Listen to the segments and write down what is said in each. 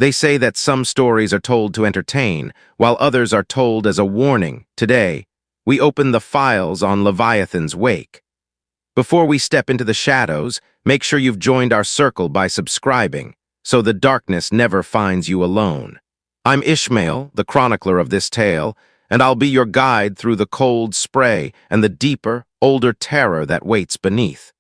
They say that some stories are told to entertain, while others are told as a warning. Today, we open the files on Leviathan's wake. Before we step into the shadows, make sure you've joined our circle by subscribing, so the darkness never finds you alone. I'm Ishmael, the chronicler of this tale, and I'll be your guide through the cold spray and the deeper, older terror that waits beneath.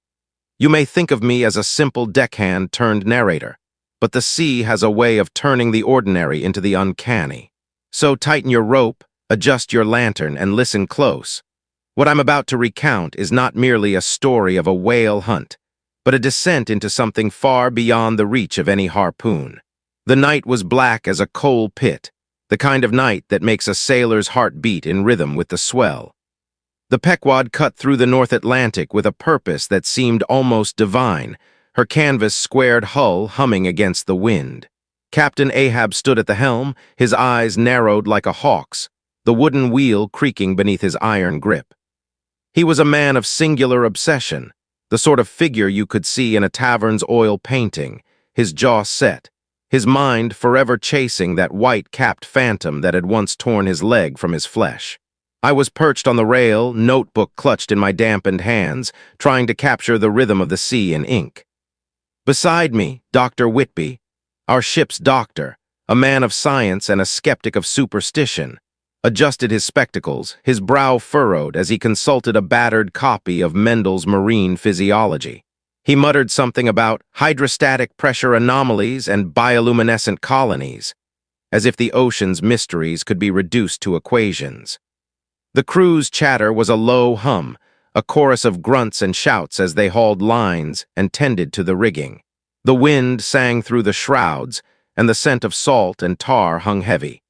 You may think of me as a simple deckhand turned narrator, but the sea has a way of turning the ordinary into the uncanny. So tighten your rope, adjust your lantern, and listen close. What I'm about to recount is not merely a story of a whale hunt, but a descent into something far beyond the reach of any harpoon. The night was black as a coal pit, the kind of night that makes a sailor's heart beat in rhythm with the swell. The Pequod cut through the North Atlantic with a purpose that seemed almost divine, her canvas-squared hull humming against the wind. Captain Ahab stood at the helm, his eyes narrowed like a hawk's, the wooden wheel creaking beneath his iron grip. He was a man of singular obsession, the sort of figure you could see in a tavern's oil painting, his jaw set, his mind forever chasing that white-capped phantom that had once torn his leg from his flesh. I was perched on the rail, notebook clutched in my dampened hands, trying to capture the rhythm of the sea in ink. Beside me, Dr. Whitby, our ship's doctor, a man of science and a skeptic of superstition, adjusted his spectacles, his brow furrowed as he consulted a battered copy of Mendel's Marine Physiology. He muttered something about hydrostatic pressure anomalies and bioluminescent colonies, as if the ocean's mysteries could be reduced to equations. The crew's chatter was a low hum, a chorus of grunts and shouts as they hauled lines and tended to the rigging. The wind sang through the shrouds, and the scent of salt and tar hung heavy.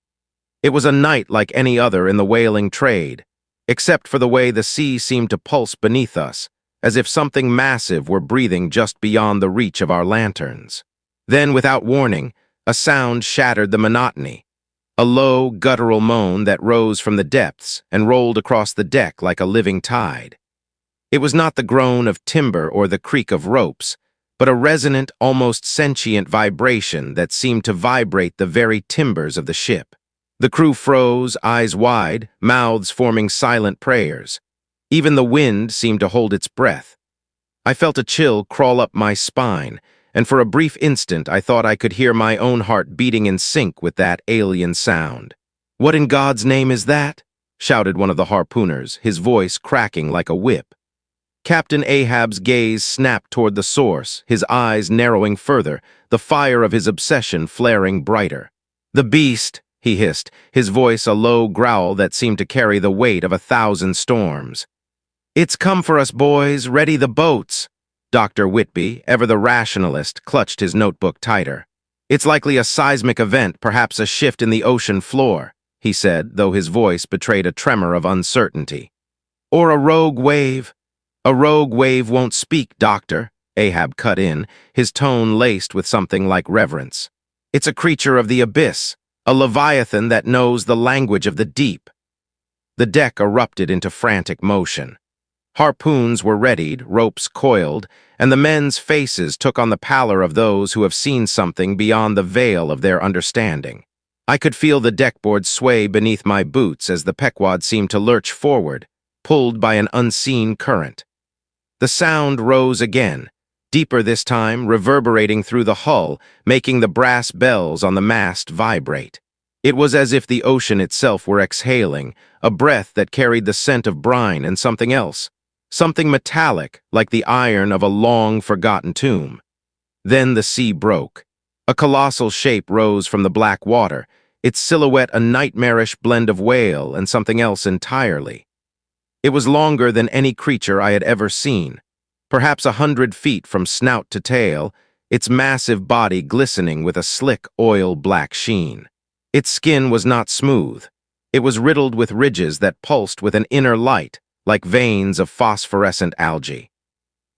It was a night like any other in the whaling trade, except for the way the sea seemed to pulse beneath us, as if something massive were breathing just beyond the reach of our lanterns. Then, without warning, a sound shattered the monotony, a low, guttural moan that rose from the depths and rolled across the deck like a living tide. It was not the groan of timber or the creak of ropes, but a resonant, almost sentient vibration that seemed to vibrate the very timbers of the ship. The crew froze, eyes wide, mouths forming silent prayers. Even the wind seemed to hold its breath. I felt a chill crawl up my spine, and for a brief instant I thought I could hear my own heart beating in sync with that alien sound. "What in God's name is that?" shouted one of the harpooners, his voice cracking like a whip. Captain Ahab's gaze snapped toward the source, his eyes narrowing further, the fire of his obsession flaring brighter. "The beast," he hissed, his voice a low growl that seemed to carry the weight of 1,000 storms. "It's come for us, boys. Ready the boats." Dr. Whitby, ever the rationalist, clutched his notebook tighter. "It's likely a seismic event, perhaps a shift in the ocean floor," he said, though his voice betrayed a tremor of uncertainty. "Or a rogue wave." "A rogue wave won't speak, Doctor," Ahab cut in, his tone laced with something like reverence. "It's a creature of the abyss, a Leviathan that knows the language of the deep." The deck erupted into frantic motion. Harpoons were readied, ropes coiled, and the men's faces took on the pallor of those who have seen something beyond the veil of their understanding. I could feel the deckboard sway beneath my boots as the Pequod seemed to lurch forward, pulled by an unseen current. The sound rose again, deeper this time, reverberating through the hull, making the brass bells on the mast vibrate. It was as if the ocean itself were exhaling, a breath that carried the scent of brine and something else, something metallic like the iron of a long-forgotten tomb. Then the sea broke. A colossal shape rose from the black water, its silhouette a nightmarish blend of whale and something else entirely. It was longer than any creature I had ever seen, perhaps 100 feet from snout to tail, its massive body glistening with a slick oil-black sheen. Its skin was not smooth. It was riddled with ridges that pulsed with an inner light, like veins of phosphorescent algae.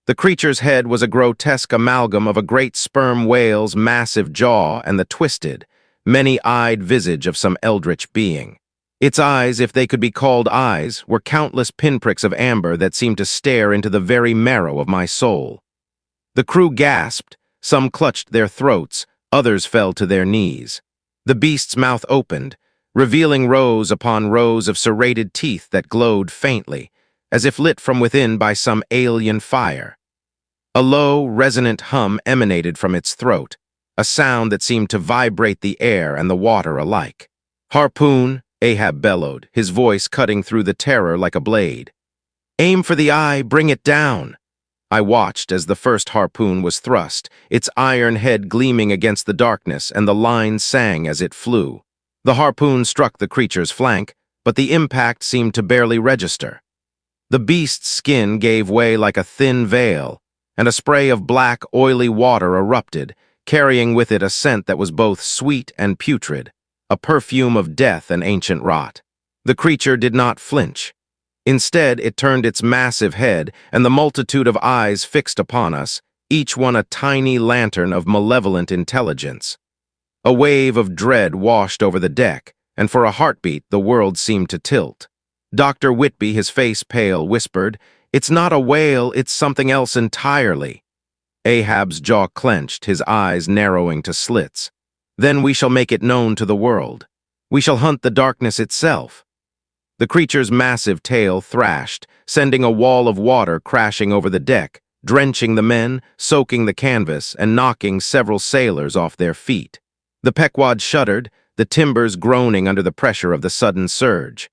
The creature's head was a grotesque amalgam of a great sperm whale's massive jaw and the twisted, many-eyed visage of some eldritch being. Its eyes, if they could be called eyes, were countless pinpricks of amber that seemed to stare into the very marrow of my soul. The crew gasped, some clutched their throats, Others fell to their knees. The beast's mouth opened, revealing rows upon rows of serrated teeth that glowed faintly, as if lit from within by some alien fire. A low, resonant hum emanated from its throat, a sound that seemed to vibrate the air and the water alike. "Harpoon," Ahab bellowed, his voice cutting through the terror like a blade. "Aim for the eye, bring it down." I watched as the first harpoon was thrust, its iron head gleaming against the darkness, and the line sang as it flew. The harpoon struck the creature's flank, but the impact seemed to barely register. The beast's skin gave way like a thin veil, and a spray of black, oily water erupted, carrying with it a scent that was both sweet and putrid, a perfume of death and ancient rot. The creature did not flinch. Instead, it turned its massive head, and the multitude of eyes fixed upon us, each one a tiny lantern of malevolent intelligence. A wave of dread washed over the deck, and for a heartbeat the world seemed to tilt. Dr. Whitby, his face pale, whispered, "It's not a whale, it's something else entirely." Ahab's jaw clenched, his eyes narrowing to slits. "Then we shall make it known to the world. We shall hunt the darkness itself." The creature's massive tail thrashed, sending a wall of water crashing over the deck, drenching the men, soaking the canvas, and knocking several sailors off their feet. The Pequod shuddered, the timbers groaning under the pressure of the sudden surge.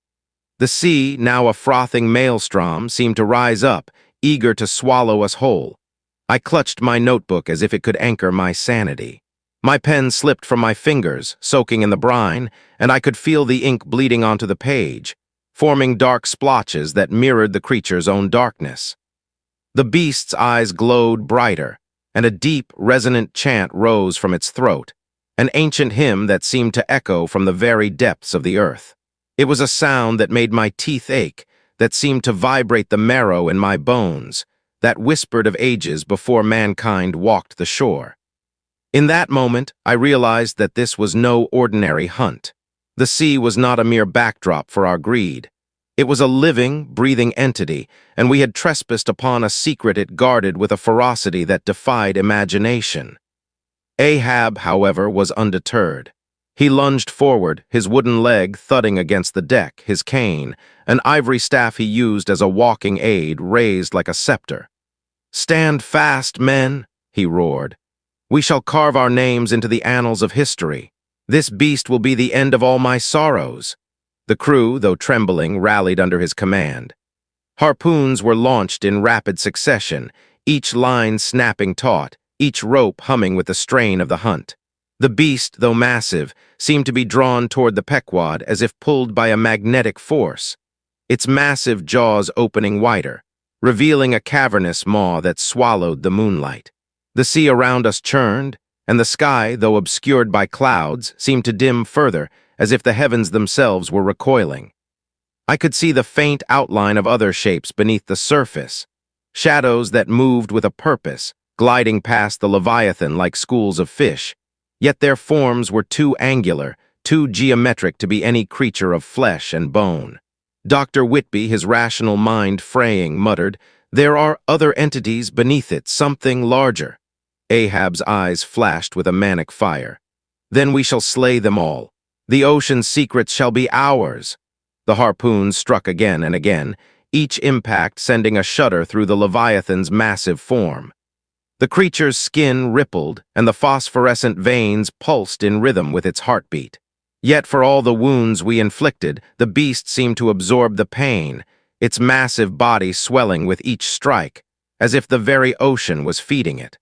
The sea, now a frothing maelstrom, seemed to rise up, eager to swallow us whole. I clutched my notebook as if it could anchor my sanity. My pen slipped from my fingers, soaking in the brine, and I could feel the ink bleeding onto the page, forming dark splotches that mirrored the creature's own darkness. The beast's eyes glowed brighter, and a deep, resonant chant rose from its throat, an ancient hymn that seemed to echo from the very depths of the earth. It was a sound that made my teeth ache, that seemed to vibrate the marrow in my bones, that whispered of ages before mankind walked the shore. In that moment, I realized that this was no ordinary hunt. The sea was not a mere backdrop for our greed. It was a living, breathing entity, and we had trespassed upon a secret it guarded with a ferocity that defied imagination. Ahab, however, was undeterred. He lunged forward, his wooden leg thudding against the deck, his cane, an ivory staff he used as a walking aid, raised like a scepter. "Stand fast, men," he roared. "We shall carve our names into the annals of history. This beast will be the end of all my sorrows." The crew, though trembling, rallied under his command. Harpoons were launched in rapid succession, each line snapping taut, each rope humming with the strain of the hunt. The beast, though massive, seemed to be drawn toward the Pequod as if pulled by a magnetic force, its massive jaws opening wider, revealing a cavernous maw that swallowed the moonlight. The sea around us churned, and the sky, though obscured by clouds, seemed to dim further, as if the heavens themselves were recoiling. I could see the faint outline of other shapes beneath the surface, shadows that moved with a purpose, gliding past the Leviathan like schools of fish, yet their forms were too angular, too geometric to be any creature of flesh and bone. Dr. Whitby, his rational mind fraying, muttered, "There are other entities beneath it, something larger." Ahab's eyes flashed with a manic fire. "Then we shall slay them all. The ocean's secrets shall be ours." The harpoons struck again and again, each impact sending a shudder through the Leviathan's massive form. The creature's skin rippled, and the phosphorescent veins pulsed in rhythm with its heartbeat. Yet for all the wounds we inflicted, the beast seemed to absorb the pain, its massive body swelling with each strike, as if the very ocean was feeding it.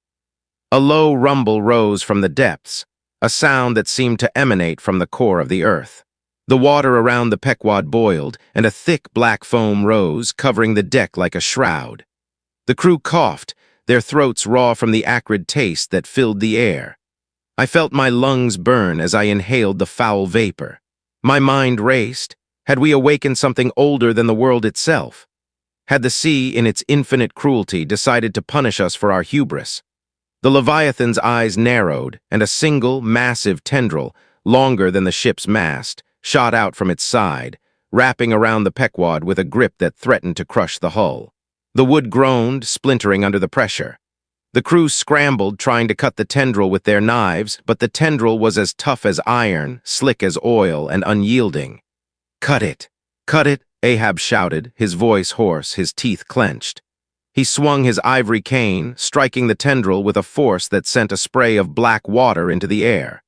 A low rumble rose from the depths, a sound that seemed to emanate from the core of the earth. The water around the Pequod boiled, and a thick black foam rose, covering the deck like a shroud. The crew coughed, their throats raw from the acrid taste that filled the air. I felt my lungs burn as I inhaled the foul vapor. My mind raced. Had we awakened something older than the world itself? Had the sea, in its infinite cruelty, decided to punish us for our hubris? The Leviathan's eyes narrowed, and a single, massive tendril, longer than the ship's mast, shot out from its side, wrapping around the Pequod with a grip that threatened to crush the hull. The wood groaned, splintering under the pressure. The crew scrambled, trying to cut the tendril with their knives, but the tendril was as tough as iron, slick as oil, and unyielding. "Cut it! Cut it!" Ahab shouted, his voice hoarse, his teeth clenched. He swung his ivory cane, striking the tendril with a force that sent a spray of black water into the air.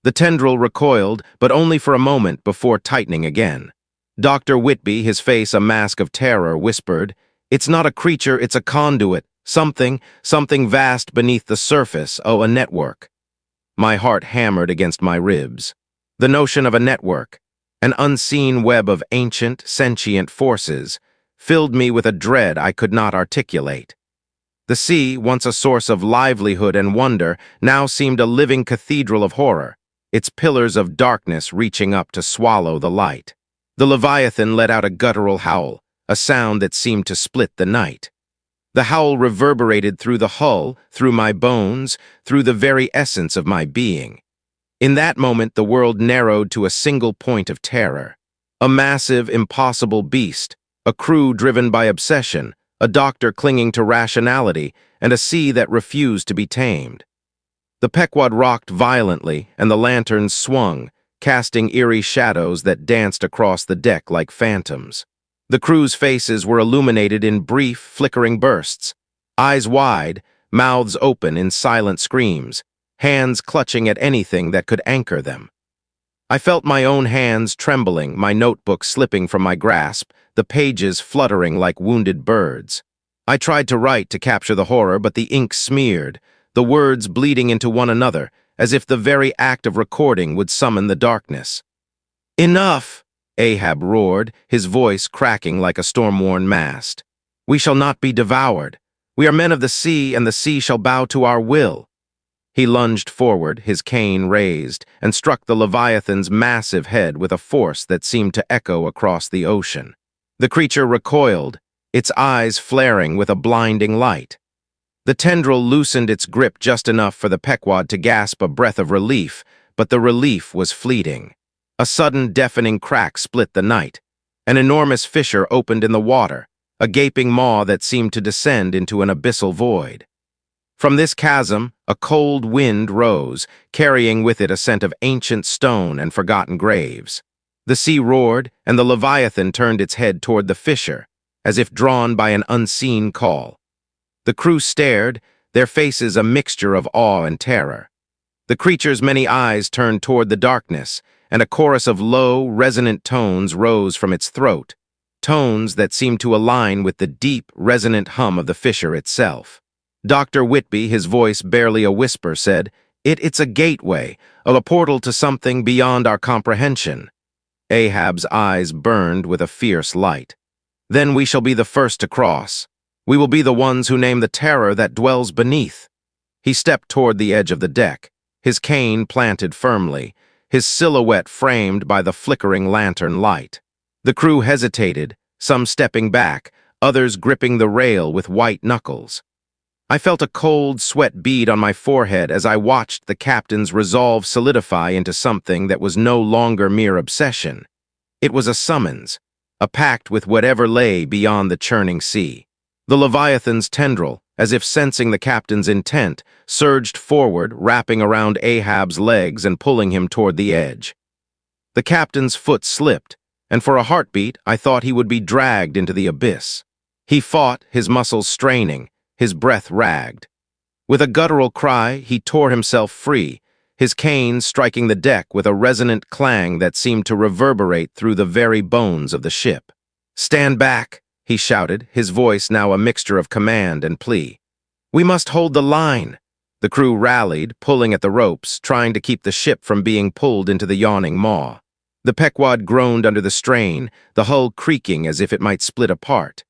The tendril recoiled, but only for a moment before tightening again. Dr. Whitby, his face a mask of terror, whispered, "It's not a creature, it's a conduit. Something vast beneath the surface, a network." My heart hammered against my ribs. The notion of a network, an unseen web of ancient, sentient forces, filled me with a dread I could not articulate. The sea, once a source of livelihood and wonder, now seemed a living cathedral of horror, its pillars of darkness reaching up to swallow the light. The Leviathan let out a guttural howl, a sound that seemed to split the night. The howl reverberated through the hull, through my bones, through the very essence of my being. In that moment, the world narrowed to a single point of terror. A massive, impossible beast, a crew driven by obsession, a doctor clinging to rationality, and a sea that refused to be tamed. The Pequod rocked violently, and the lanterns swung, casting eerie shadows that danced across the deck like phantoms. The crew's faces were illuminated in brief, flickering bursts, eyes wide, mouths open in silent screams, hands clutching at anything that could anchor them. I felt my own hands trembling, my notebook slipping from my grasp, the pages fluttering like wounded birds. I tried to write to capture the horror, but the ink smeared, the words bleeding into one another, as if the very act of recording would summon the darkness. "Enough!" Ahab roared, his voice cracking like a storm-worn mast. "We shall not be devoured. We are men of the sea, and the sea shall bow to our will." He lunged forward, his cane raised, and struck the Leviathan's massive head with a force that seemed to echo across the ocean. The creature recoiled, its eyes flaring with a blinding light. The tendril loosened its grip just enough for the Pequod to gasp a breath of relief, but the relief was fleeting. A sudden, deafening crack split the night. An enormous fissure opened in the water, a gaping maw that seemed to descend into an abyssal void. From this chasm, a cold wind rose, carrying with it a scent of ancient stone and forgotten graves. The sea roared, and the Leviathan turned its head toward the fissure, as if drawn by an unseen call. The crew stared, their faces a mixture of awe and terror. The creature's many eyes turned toward the darkness, and a chorus of low, resonant tones rose from its throat, tones that seemed to align with the deep, resonant hum of the fissure itself. Dr. Whitby, his voice barely a whisper, said, It's a gateway, a portal to something beyond our comprehension." Ahab's eyes burned with a fierce light. "Then we shall be the first to cross. We will be the ones who name the terror that dwells beneath." He stepped toward the edge of the deck, his cane planted firmly, his silhouette framed by the flickering lantern light. The crew hesitated, some stepping back, others gripping the rail with white knuckles. I felt a cold sweat bead on my forehead as I watched the captain's resolve solidify into something that was no longer mere obsession. It was a summons, a pact with whatever lay beyond the churning sea. The Leviathan's tendril, as if sensing the captain's intent, surged forward, wrapping around Ahab's legs and pulling him toward the edge. The captain's foot slipped, and for a heartbeat I thought he would be dragged into the abyss. He fought, his muscles straining, his breath ragged. With a guttural cry, he tore himself free, his cane striking the deck with a resonant clang that seemed to reverberate through the very bones of the ship. "Stand back," he shouted, his voice now a mixture of command and plea. "We must hold the line." The crew rallied, pulling at the ropes, trying to keep the ship from being pulled into the yawning maw. The Pequod groaned under the strain, the hull creaking as if it might split apart.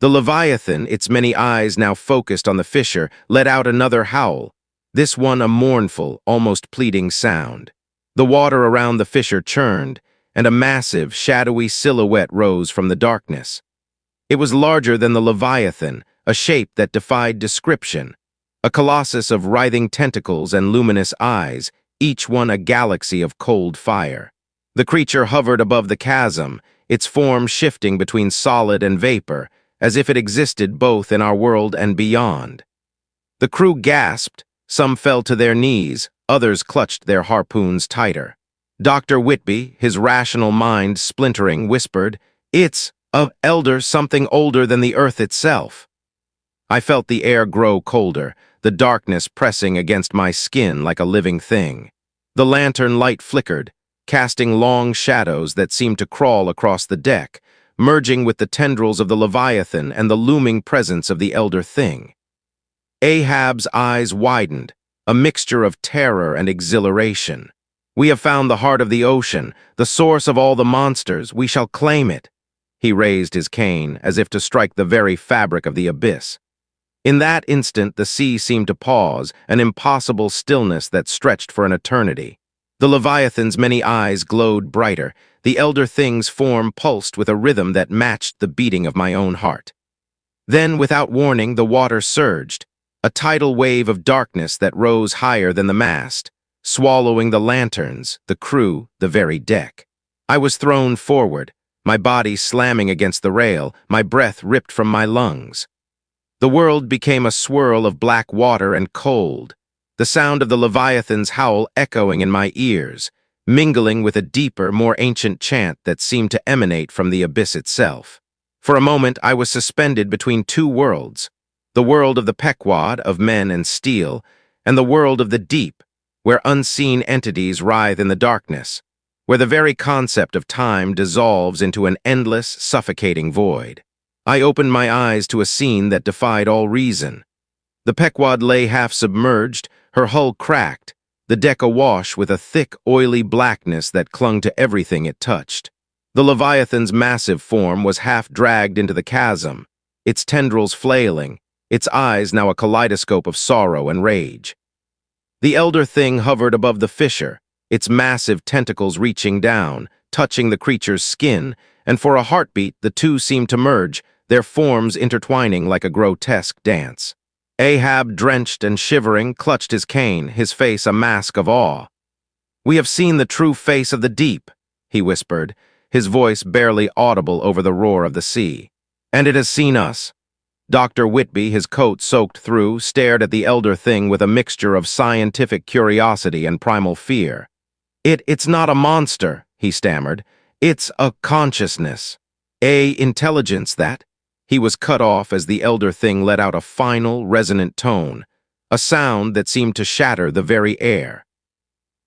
The Leviathan, its many eyes now focused on the fissure, let out another howl, this one a mournful, almost pleading sound. The water around the fissure churned, and a massive, shadowy silhouette rose from the darkness. It was larger than the Leviathan, a shape that defied description, a colossus of writhing tentacles and luminous eyes, each one a galaxy of cold fire. The creature hovered above the chasm, its form shifting between solid and vapor, as if it existed both in our world and beyond. The crew gasped, some fell to their knees, others clutched their harpoons tighter. Dr. Whitby, his rational mind splintering, whispered, "It's of elder something older than the earth itself." I felt the air grow colder, the darkness pressing against my skin like a living thing. The lantern light flickered, casting long shadows that seemed to crawl across the deck, merging with the tendrils of the Leviathan and the looming presence of the elder thing. Ahab's eyes widened, a mixture of terror and exhilaration. "We have found the heart of the ocean, the source of all the monsters. We shall claim it." He raised his cane, as if to strike the very fabric of the abyss. In that instant, the sea seemed to pause, an impossible stillness that stretched for an eternity. The Leviathan's many eyes glowed brighter. The elder thing's form pulsed with a rhythm that matched the beating of my own heart. Then, without warning, the water surged, a tidal wave of darkness that rose higher than the mast, swallowing the lanterns, the crew, the very deck. I was thrown forward, my body slamming against the rail, my breath ripped from my lungs. The world became a swirl of black water and cold, the sound of the Leviathan's howl echoing in my ears, mingling with a deeper, more ancient chant that seemed to emanate from the abyss itself. For a moment, I was suspended between two worlds, the world of the Pequod, of men and steel, and the world of the deep, where unseen entities writhe in the darkness, where the very concept of time dissolves into an endless, suffocating void. I opened my eyes to a scene that defied all reason. The Pequod lay half-submerged, her hull cracked, the deck awash with a thick, oily blackness that clung to everything it touched. The Leviathan's massive form was half-dragged into the chasm, its tendrils flailing, its eyes now a kaleidoscope of sorrow and rage. The elder thing hovered above the fissure, its massive tentacles reaching down, touching the creature's skin, and for a heartbeat the two seemed to merge, their forms intertwining like a grotesque dance. Ahab, drenched and shivering, clutched his cane, his face a mask of awe. "We have seen the true face of the deep," he whispered, his voice barely audible over the roar of the sea. "And it has seen us." Dr. Whitby, his coat soaked through, stared at the elder thing with a mixture of scientific curiosity and primal fear. It's not a monster," he stammered. "It's a consciousness. A intelligence that—" He was cut off as the elder thing let out a final, resonant tone, a sound that seemed to shatter the very air.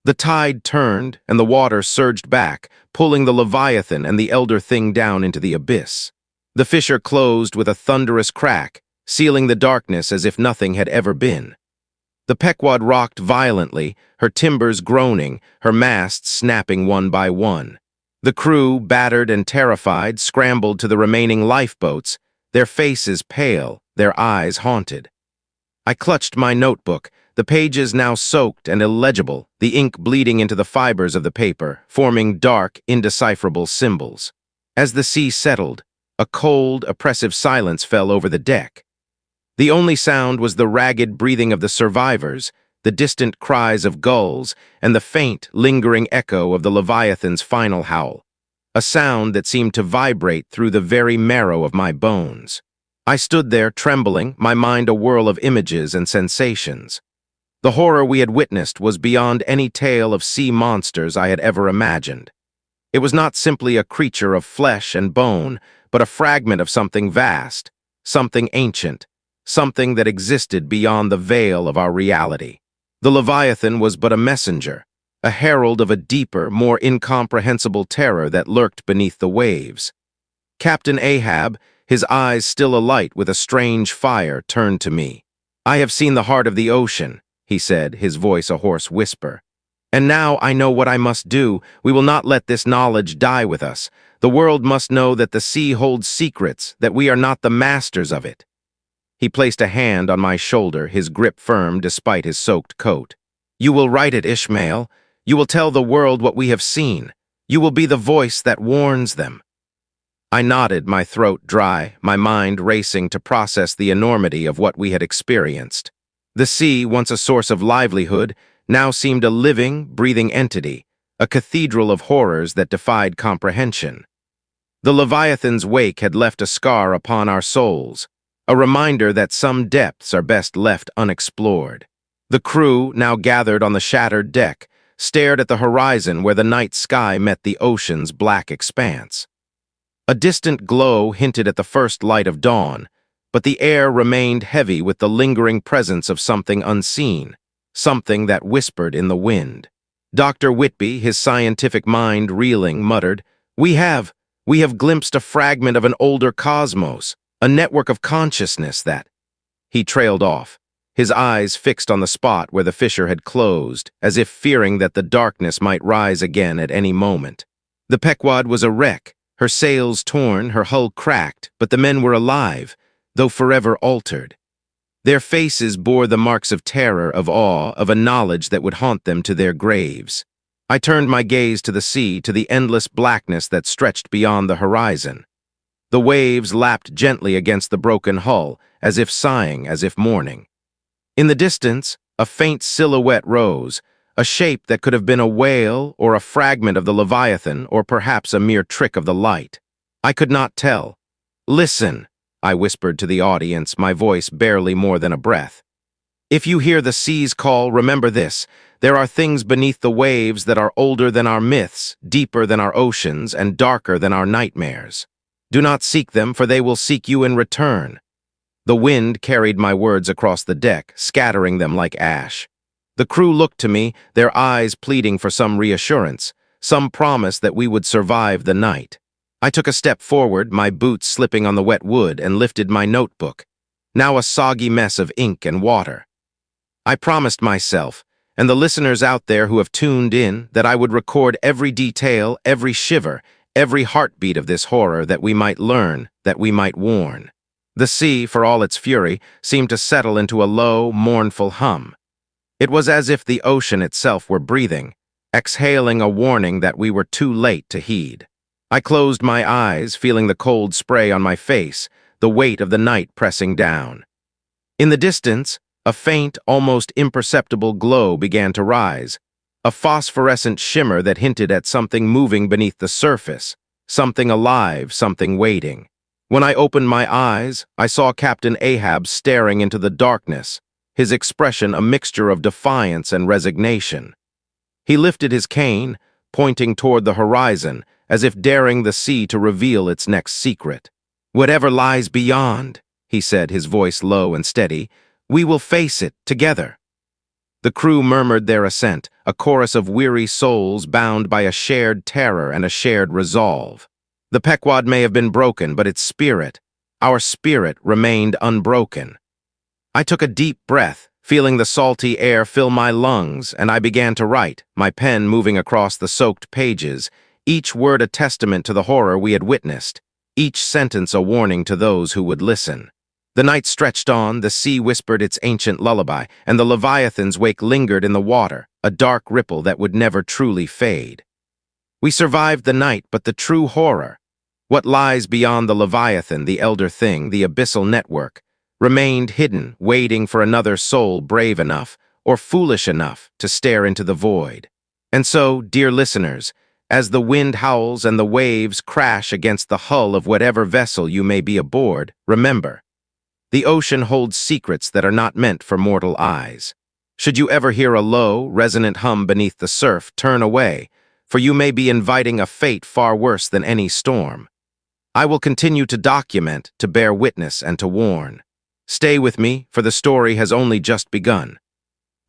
The tide turned, and the water surged back, pulling the Leviathan and the elder thing down into the abyss. The fissure closed with a thunderous crack, sealing the darkness as if nothing had ever been. The Pequod rocked violently, her timbers groaning, her masts snapping one by one. The crew, battered and terrified, scrambled to the remaining lifeboats, their faces pale, their eyes haunted. I clutched my notebook, the pages now soaked and illegible, the ink bleeding into the fibers of the paper, forming dark, indecipherable symbols. As the sea settled, a cold, oppressive silence fell over the deck. The only sound was the ragged breathing of the survivors, the distant cries of gulls, and the faint, lingering echo of the Leviathan's final howl, a sound that seemed to vibrate through the very marrow of my bones. I stood there, trembling, my mind a whirl of images and sensations. The horror we had witnessed was beyond any tale of sea monsters I had ever imagined. It was not simply a creature of flesh and bone, but a fragment of something vast, something ancient, something that existed beyond the veil of our reality. The Leviathan was but a messenger, a herald of a deeper, more incomprehensible terror that lurked beneath the waves. Captain Ahab, his eyes still alight with a strange fire, turned to me. "I have seen the heart of the ocean," he said, his voice a hoarse whisper. "And now I know what I must do. We will not let this knowledge die with us. The world must know that the sea holds secrets, that we are not the masters of it." He placed a hand on my shoulder, his grip firm despite his soaked coat. "You will write it, Ishmael. You will tell the world what we have seen. You will be the voice that warns them." I nodded, my throat dry, my mind racing to process the enormity of what we had experienced. The sea, once a source of livelihood, now seemed a living, breathing entity, a cathedral of horrors that defied comprehension. The Leviathan's wake had left a scar upon our souls, a reminder that some depths are best left unexplored. The crew, now gathered on the shattered deck, stared at the horizon where the night sky met the ocean's black expanse. A distant glow hinted at the first light of dawn, but the air remained heavy with the lingering presence of something unseen, something that whispered in the wind. Dr. Whitby, his scientific mind reeling, muttered, We have glimpsed a fragment of an older cosmos, a network of consciousness that—" He trailed off, his eyes fixed on the spot where the fissure had closed, as if fearing that the darkness might rise again at any moment. The Pequod was a wreck, her sails torn, her hull cracked, but the men were alive, though forever altered. Their faces bore the marks of terror, of awe, of a knowledge that would haunt them to their graves. I turned my gaze to the sea, to the endless blackness that stretched beyond the horizon. The waves lapped gently against the broken hull, as if sighing, as if mourning. In the distance, a faint silhouette rose, a shape that could have been a whale or a fragment of the Leviathan or perhaps a mere trick of the light. I could not tell. "Listen," I whispered to the audience, my voice barely more than a breath. "If you hear the sea's call, remember this. There are things beneath the waves that are older than our myths, deeper than our oceans, and darker than our nightmares. Do not seek them, for they will seek you in return." The wind carried my words across the deck, scattering them like ash. The crew looked to me, their eyes pleading for some reassurance, some promise that we would survive the night. I took a step forward, my boots slipping on the wet wood, and lifted my notebook, now a soggy mess of ink and water. I promised myself, and the listeners out there who have tuned in, that I would record every detail, every shiver, every heartbeat of this horror, that we might learn, that we might warn. The sea, for all its fury, seemed to settle into a low, mournful hum. It was as if the ocean itself were breathing, exhaling a warning that we were too late to heed. I closed my eyes, feeling the cold spray on my face, the weight of the night pressing down. In the distance, a faint, almost imperceptible glow began to rise, a phosphorescent shimmer that hinted at something moving beneath the surface, something alive, something waiting. When I opened my eyes, I saw Captain Ahab staring into the darkness, his expression a mixture of defiance and resignation. He lifted his cane, pointing toward the horizon, as if daring the sea to reveal its next secret. "Whatever lies beyond," he said, his voice low and steady, "we will face it together." The crew murmured their assent, a chorus of weary souls bound by a shared terror and a shared resolve. The Pequod may have been broken, but its spirit, our spirit, remained unbroken. I took a deep breath, feeling the salty air fill my lungs, and I began to write, my pen moving across the soaked pages, each word a testament to the horror we had witnessed, each sentence a warning to those who would listen. The night stretched on, the sea whispered its ancient lullaby, and the Leviathan's wake lingered in the water, a dark ripple that would never truly fade. We survived the night, but the true horror, what lies beyond the Leviathan, the elder thing, the abyssal network, remained hidden, waiting for another soul brave enough or foolish enough to stare into the void. And so, dear listeners, as the wind howls and the waves crash against the hull of whatever vessel you may be aboard, remember, the ocean holds secrets that are not meant for mortal eyes. Should you ever hear a low, resonant hum beneath the surf, turn away, for you may be inviting a fate far worse than any storm. I will continue to document, to bear witness, and to warn. Stay with me, for the story has only just begun.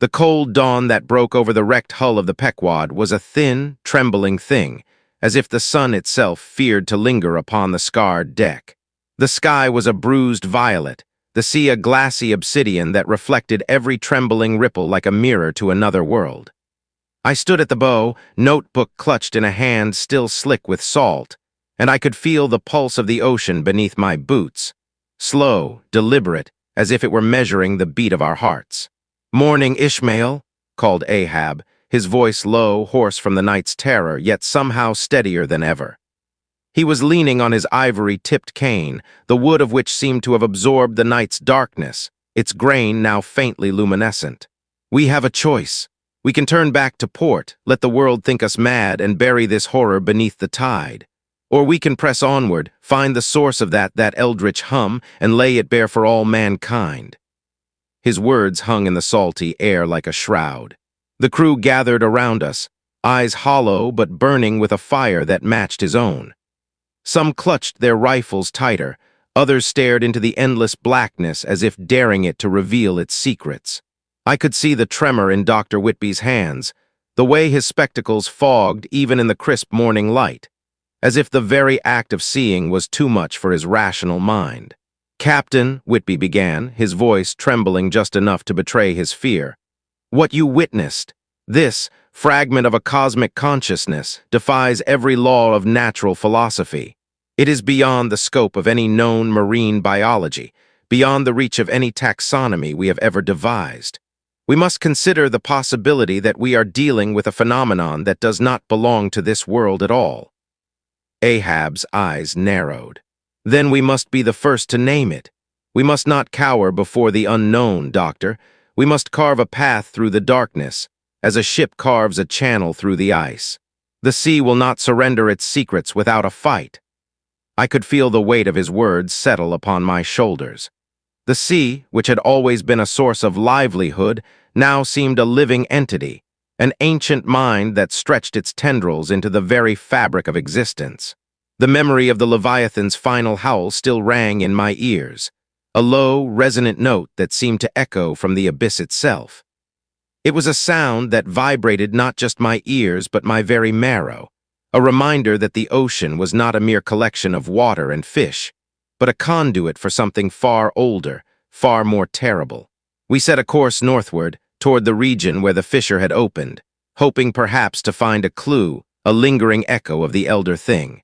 The cold dawn that broke over the wrecked hull of the Pequod was a thin, trembling thing, as if the sun itself feared to linger upon the scarred deck. The sky was a bruised violet, the sea a glassy obsidian that reflected every trembling ripple like a mirror to another world. I stood at the bow, notebook clutched in a hand still slick with salt, and I could feel the pulse of the ocean beneath my boots, slow, deliberate, as if it were measuring the beat of our hearts. "Morning, Ishmael," called Ahab, his voice low, hoarse from the night's terror, yet somehow steadier than ever. He was leaning on his ivory-tipped cane, the wood of which seemed to have absorbed the night's darkness, its grain now faintly luminescent. "We have a choice. We can turn back to port, let the world think us mad, and bury this horror beneath the tide. Or we can press onward, find the source of that eldritch hum, and lay it bare for all mankind." His words hung in the salty air like a shroud. The crew gathered around us, eyes hollow but burning with a fire that matched his own. Some clutched their rifles tighter, others stared into the endless blackness as if daring it to reveal its secrets. I could see the tremor in Dr. Whitby's hands, the way his spectacles fogged even in the crisp morning light, as if the very act of seeing was too much for his rational mind. "Captain," Whitby began, his voice trembling just enough to betray his fear, "what you witnessed, this fragment of a cosmic consciousness, defies every law of natural philosophy. It is beyond the scope of any known marine biology, beyond the reach of any taxonomy we have ever devised. We must consider the possibility that we are dealing with a phenomenon that does not belong to this world at all." Ahab's eyes narrowed. "Then we must be the first to name it. We must not cower before the unknown, Doctor. We must carve a path through the darkness, as a ship carves a channel through the ice. The sea will not surrender its secrets without a fight." I could feel the weight of his words settle upon my shoulders. The sea, which had always been a source of livelihood, now seemed a living entity, an ancient mind that stretched its tendrils into the very fabric of existence. The memory of the Leviathan's final howl still rang in my ears, a low, resonant note that seemed to echo from the abyss itself. It was a sound that vibrated not just my ears but my very marrow, a reminder that the ocean was not a mere collection of water and fish, but a conduit for something far older, far more terrible. We set a course northward, toward the region where the fissure had opened, hoping perhaps to find a clue, a lingering echo of the elder thing.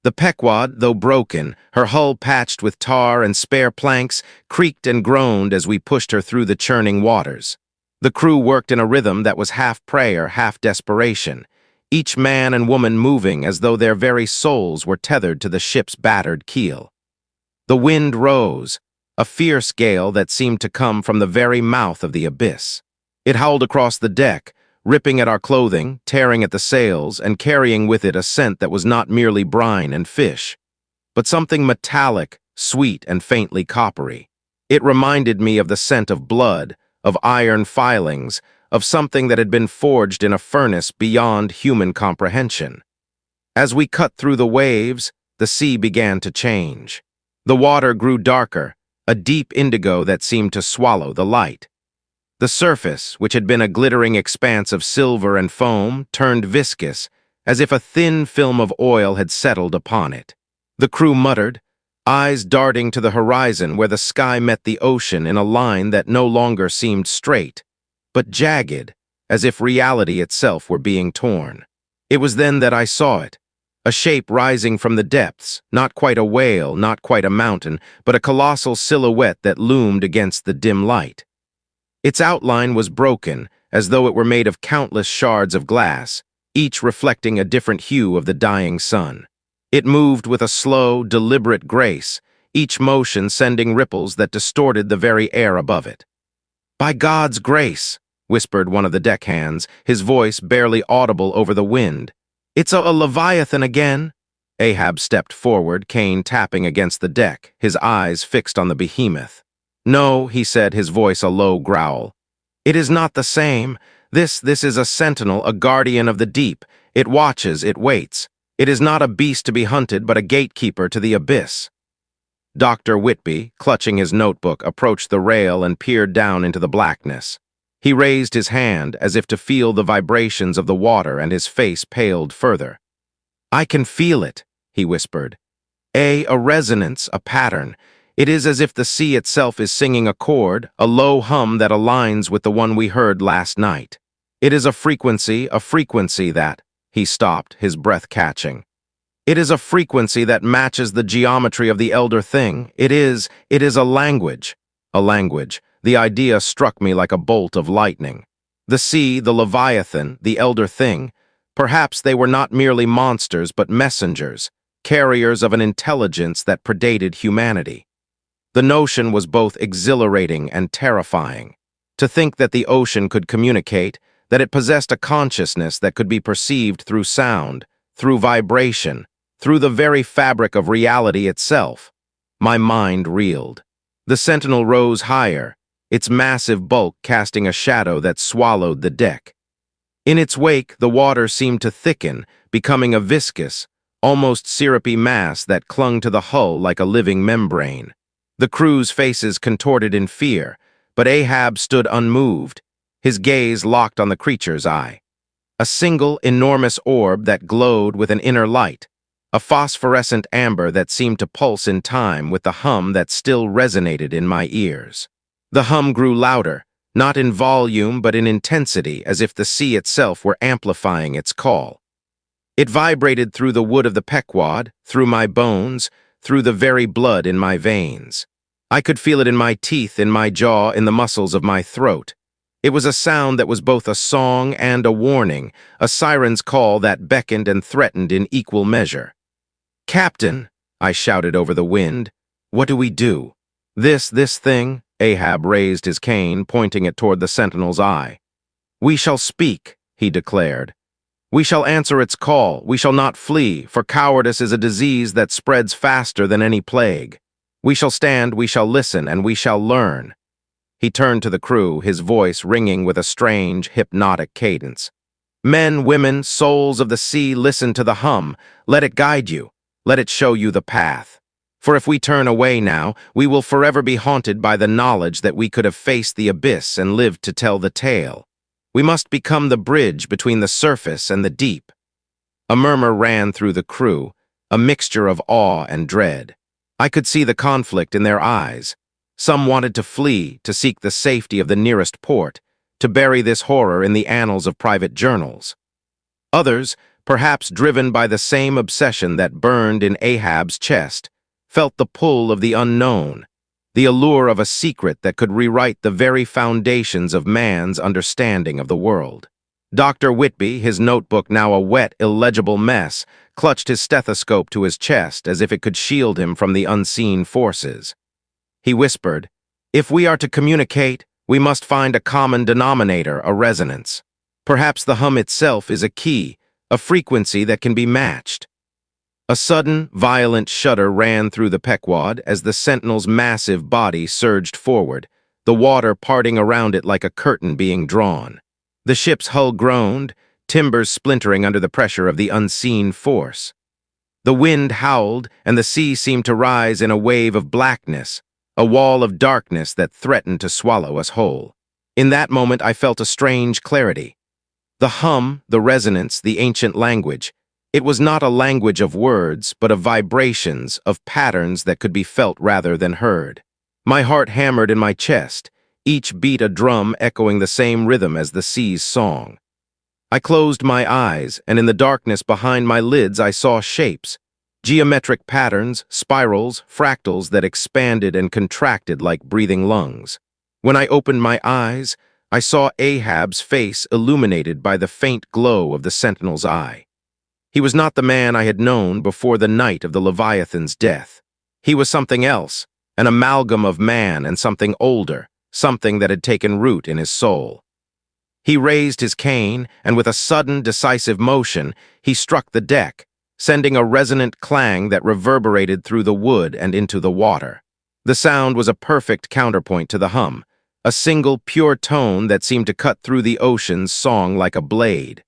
The Pequod, though broken, her hull patched with tar and spare planks, creaked and groaned as we pushed her through the churning waters. The crew worked in a rhythm that was half prayer, half desperation, each man and woman moving as though their very souls were tethered to the ship's battered keel. The wind rose, a fierce gale that seemed to come from the very mouth of the abyss. It howled across the deck, ripping at our clothing, tearing at the sails, and carrying with it a scent that was not merely brine and fish, but something metallic, sweet, and faintly coppery. It reminded me of the scent of blood, of iron filings, of something that had been forged in a furnace beyond human comprehension. As we cut through the waves, the sea began to change. The water grew darker, a deep indigo that seemed to swallow the light. The surface, which had been a glittering expanse of silver and foam, turned viscous, as if a thin film of oil had settled upon it. The crew muttered, eyes darting to the horizon where the sky met the ocean in a line that no longer seemed straight, but jagged, as if reality itself were being torn. It was then that I saw it, a shape rising from the depths, not quite a whale, not quite a mountain, but a colossal silhouette that loomed against the dim light. Its outline was broken, as though it were made of countless shards of glass, each reflecting a different hue of the dying sun. It moved with a slow, deliberate grace, each motion sending ripples that distorted the very air above it. "By God's grace," whispered one of the deckhands, his voice barely audible over the wind. "It's a Leviathan again." Ahab stepped forward, cane tapping against the deck, his eyes fixed on the behemoth. "No," he said, his voice a low growl. "It is not the same. This is a sentinel, a guardian of the deep. It watches, it waits. It is not a beast to be hunted, but a gatekeeper to the abyss." Dr. Whitby, clutching his notebook, approached the rail and peered down into the blackness. He raised his hand as if to feel the vibrations of the water, and his face paled further. "I can feel it," he whispered. A resonance, a pattern. It is as if the sea itself is singing a chord, a low hum that aligns with the one we heard last night. It is a frequency that—" He stopped, his breath catching. "It is a frequency that matches the geometry of the elder thing. It is a language. A language. The idea struck me like a bolt of lightning. The sea, the Leviathan, the elder thing, perhaps they were not merely monsters but messengers, carriers of an intelligence that predated humanity. The notion was both exhilarating and terrifying. To think that the ocean could communicate, that it possessed a consciousness that could be perceived through sound, through vibration, through the very fabric of reality itself. My mind reeled. The sentinel rose higher, its massive bulk casting a shadow that swallowed the deck. In its wake, the water seemed to thicken, becoming a viscous, almost syrupy mass that clung to the hull like a living membrane. The crew's faces contorted in fear, but Ahab stood unmoved, his gaze locked on the creature's eye. A single, enormous orb that glowed with an inner light, a phosphorescent amber that seemed to pulse in time with the hum that still resonated in my ears. The hum grew louder, not in volume but in intensity, as if the sea itself were amplifying its call. It vibrated through the wood of the Pequod, through my bones, through the very blood in my veins. I could feel it in my teeth, in my jaw, in the muscles of my throat. It was a sound that was both a song and a warning, a siren's call that beckoned and threatened in equal measure. "Captain," I shouted over the wind, "what do we do?" This thing," Ahab raised his cane, pointing it toward the sentinel's eye. "We shall speak," he declared. "We shall answer its call, we shall not flee, for cowardice is a disease that spreads faster than any plague. We shall stand, we shall listen, and we shall learn." He turned to the crew, his voice ringing with a strange, hypnotic cadence. "Men, women, souls of the sea, listen to the hum. Let it guide you. Let it show you the path. For if we turn away now, we will forever be haunted by the knowledge that we could have faced the abyss and lived to tell the tale. We must become the bridge between the surface and the deep." A murmur ran through the crew, a mixture of awe and dread. I could see the conflict in their eyes. Some wanted to flee, to seek the safety of the nearest port, to bury this horror in the annals of private journals. Others, perhaps driven by the same obsession that burned in Ahab's chest, felt the pull of the unknown, the allure of a secret that could rewrite the very foundations of man's understanding of the world. Dr. Whitby, his notebook now a wet, illegible mess, clutched his stethoscope to his chest as if it could shield him from the unseen forces. He whispered, "If we are to communicate, we must find a common denominator, a resonance. Perhaps the hum itself is a key, a frequency that can be matched." A sudden, violent shudder ran through the Pequod as the sentinel's massive body surged forward, the water parting around it like a curtain being drawn. The ship's hull groaned, timbers splintering under the pressure of the unseen force. The wind howled, and the sea seemed to rise in a wave of blackness, a wall of darkness that threatened to swallow us whole. In that moment I felt a strange clarity. The hum, the resonance, the ancient language, it was not a language of words, but of vibrations, of patterns that could be felt rather than heard. My heart hammered in my chest, each beat a drum echoing the same rhythm as the sea's song. I closed my eyes, and in the darkness behind my lids I saw shapes, geometric patterns, spirals, fractals that expanded and contracted like breathing lungs. When I opened my eyes, I saw Ahab's face illuminated by the faint glow of the sentinel's eye. He was not the man I had known before the night of the Leviathan's death. He was something else, an amalgam of man and something older, something that had taken root in his soul. He raised his cane, and with a sudden, decisive motion, he struck the deck, sending a resonant clang that reverberated through the wood and into the water. The sound was a perfect counterpoint to the hum, a single, pure tone that seemed to cut through the ocean's song like a blade.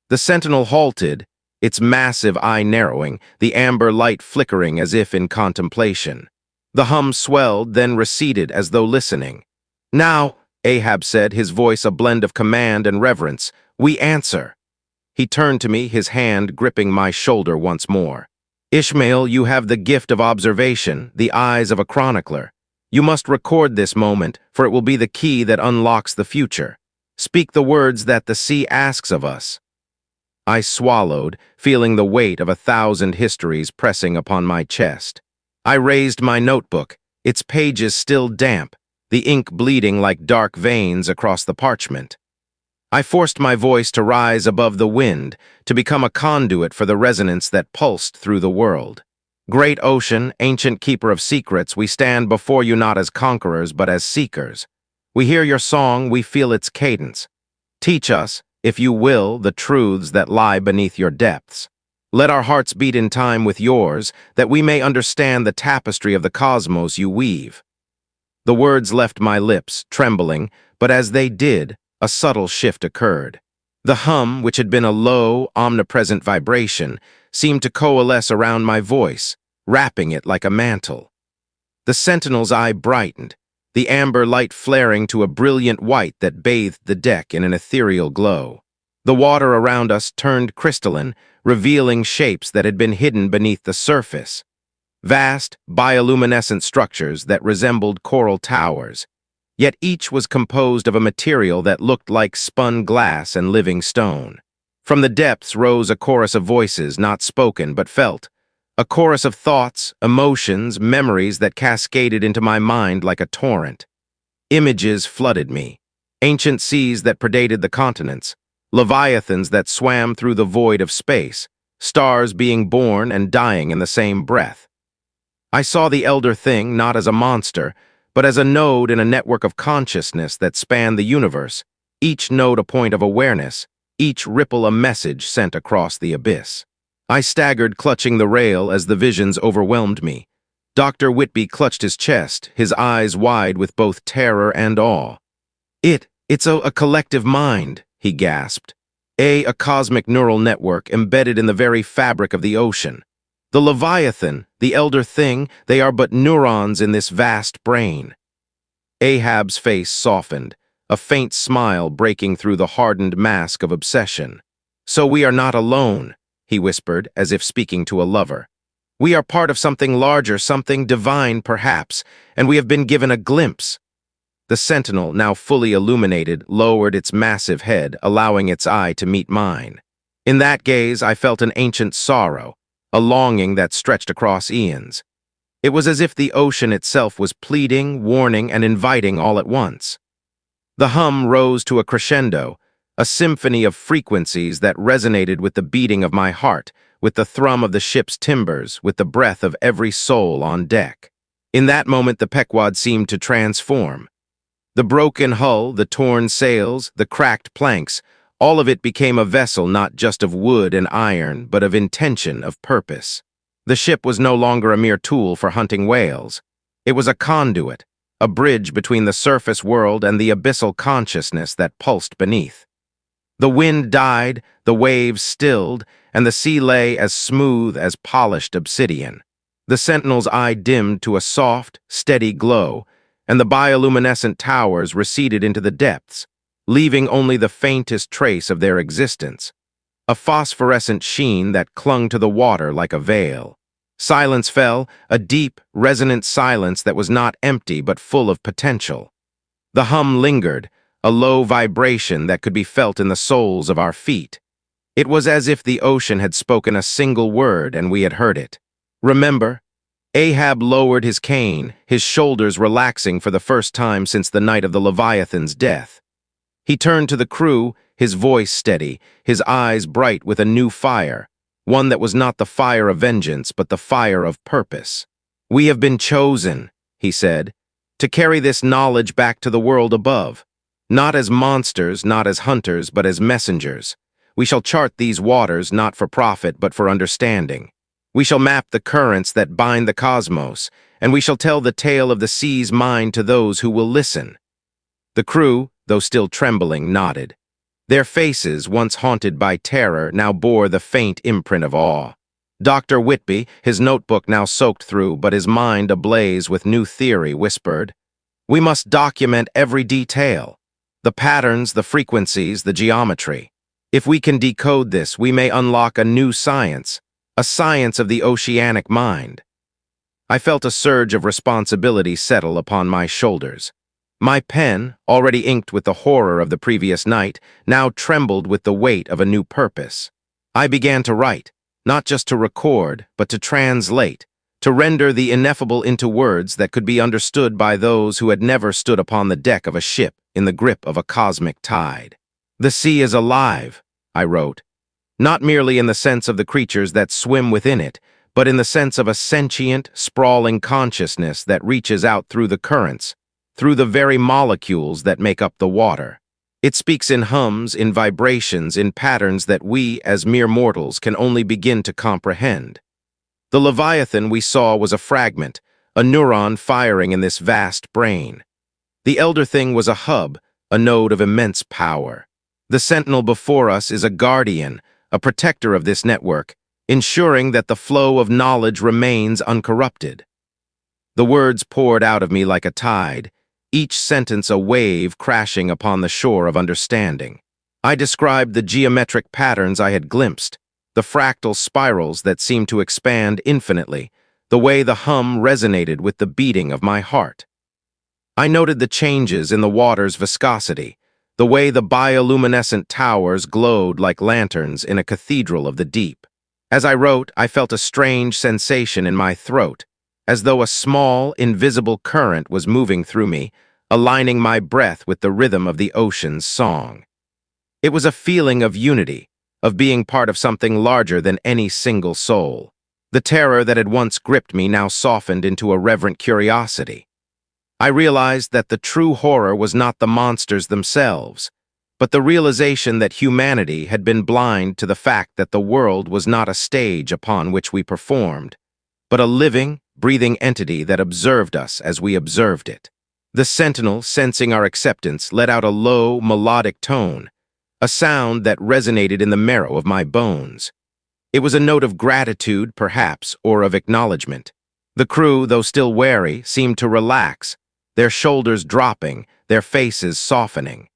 The sentinel halted, its massive eye narrowing, the amber light flickering as if in contemplation. The hum swelled, then receded as though listening. "Now," Ahab said, his voice a blend of command and reverence, "we answer." He turned to me, his hand gripping my shoulder once more. "Ishmael, you have the gift of observation, the eyes of a chronicler. You must record this moment, for it will be the key that unlocks the future. Speak the words that the sea asks of us." I swallowed, feeling the weight of 1,000 histories pressing upon my chest. I raised my notebook, its pages still damp, the ink bleeding like dark veins across the parchment. I forced my voice to rise above the wind, to become a conduit for the resonance that pulsed through the world. "Great ocean, ancient keeper of secrets, we stand before you not as conquerors but as seekers. We hear your song, we feel its cadence. Teach us, if you will, the truths that lie beneath your depths. Let our hearts beat in time with yours, that we may understand the tapestry of the cosmos you weave." The words left my lips, trembling, but as they did, a subtle shift occurred. The hum, which had been a low, omnipresent vibration, seemed to coalesce around my voice, wrapping it like a mantle. The sentinel's eye brightened, the amber light flaring to a brilliant white that bathed the deck in an ethereal glow. The water around us turned crystalline, revealing shapes that had been hidden beneath the surface. Vast, bioluminescent structures that resembled coral towers, yet each was composed of a material that looked like spun glass and living stone. From the depths rose a chorus of voices not spoken but felt, a chorus of thoughts, emotions, memories that cascaded into my mind like a torrent. Images flooded me, ancient seas that predated the continents, Leviathans that swam through the void of space, stars being born and dying in the same breath. I saw the elder thing not as a monster, but as a node in a network of consciousness that spanned the universe, each node a point of awareness, each ripple a message sent across the abyss. I staggered, clutching the rail as the visions overwhelmed me. Dr. Whitby clutched his chest, his eyes wide with both terror and awe. It's a collective mind," he gasped. A cosmic neural network embedded in the very fabric of the ocean. The Leviathan, the elder thing, they are but neurons in this vast brain. Ahab's face softened, a faint smile breaking through the hardened mask of obsession. "So we are not alone," he whispered, as if speaking to a lover. "We are part of something larger, something divine, perhaps, and we have been given a glimpse." The sentinel, now fully illuminated, lowered its massive head, allowing its eye to meet mine. In that gaze, I felt an ancient sorrow, a longing that stretched across eons. It was as if the ocean itself was pleading, warning, and inviting all at once. The hum rose to a crescendo, a symphony of frequencies that resonated with the beating of my heart, with the thrum of the ship's timbers, with the breath of every soul on deck. In that moment, the Pequod seemed to transform. The broken hull, the torn sails, the cracked planks, all of it became a vessel not just of wood and iron, but of intention, of purpose. The ship was no longer a mere tool for hunting whales. It was a conduit, a bridge between the surface world and the abyssal consciousness that pulsed beneath. The wind died, the waves stilled, and the sea lay as smooth as polished obsidian. The sentinel's eye dimmed to a soft, steady glow, and the bioluminescent towers receded into the depths, leaving only the faintest trace of their existence, a phosphorescent sheen that clung to the water like a veil. Silence fell, a deep, resonant silence that was not empty but full of potential. The hum lingered, a low vibration that could be felt in the soles of our feet. It was as if the ocean had spoken a single word and we had heard it. "Remember?" Ahab lowered his cane, his shoulders relaxing for the first time since the night of the Leviathan's death. He turned to the crew, his voice steady, his eyes bright with a new fire, one that was not the fire of vengeance, but the fire of purpose. "We have been chosen," he said, "to carry this knowledge back to the world above, not as monsters, not as hunters, but as messengers. We shall chart these waters not for profit, but for understanding. We shall map the currents that bind the cosmos, and we shall tell the tale of the sea's mind to those who will listen." The crew, though still trembling, nodded. Their faces, once haunted by terror, now bore the faint imprint of awe. Dr. Whitby, his notebook now soaked through, but his mind ablaze with new theory, whispered, "We must document every detail, the patterns, the frequencies, the geometry. If we can decode this, we may unlock a new science, a science of the oceanic mind." I felt a surge of responsibility settle upon my shoulders. My pen, already inked with the horror of the previous night, now trembled with the weight of a new purpose. I began to write, not just to record, but to translate, to render the ineffable into words that could be understood by those who had never stood upon the deck of a ship in the grip of a cosmic tide. "The sea is alive," I wrote, not merely in the sense of the creatures that swim within it, but in the sense of a sentient, sprawling consciousness that reaches out through the currents, through the very molecules that make up the water. It speaks in hums, in vibrations, in patterns that we, as mere mortals, can only begin to comprehend. The Leviathan we saw was a fragment, a neuron firing in this vast brain. The elder thing was a hub, a node of immense power. The sentinel before us is a guardian, a protector of this network, ensuring that the flow of knowledge remains uncorrupted. The words poured out of me like a tide, each sentence a wave crashing upon the shore of understanding. I described the geometric patterns I had glimpsed, the fractal spirals that seemed to expand infinitely, the way the hum resonated with the beating of my heart. I noted the changes in the water's viscosity, the way the bioluminescent towers glowed like lanterns in a cathedral of the deep. As I wrote, I felt a strange sensation in my throat, as though a small, invisible current was moving through me, aligning my breath with the rhythm of the ocean's song. It was a feeling of unity, of being part of something larger than any single soul. The terror that had once gripped me now softened into a reverent curiosity. I realized that the true horror was not the monsters themselves, but the realization that humanity had been blind to the fact that the world was not a stage upon which we performed, but a living, breathing entity that observed us as we observed it. The sentinel, sensing our acceptance, let out a low, melodic tone, a sound that resonated in the marrow of my bones. It was a note of gratitude, perhaps, or of acknowledgement. The crew, though still wary, seemed to relax, their shoulders dropping, their faces softening.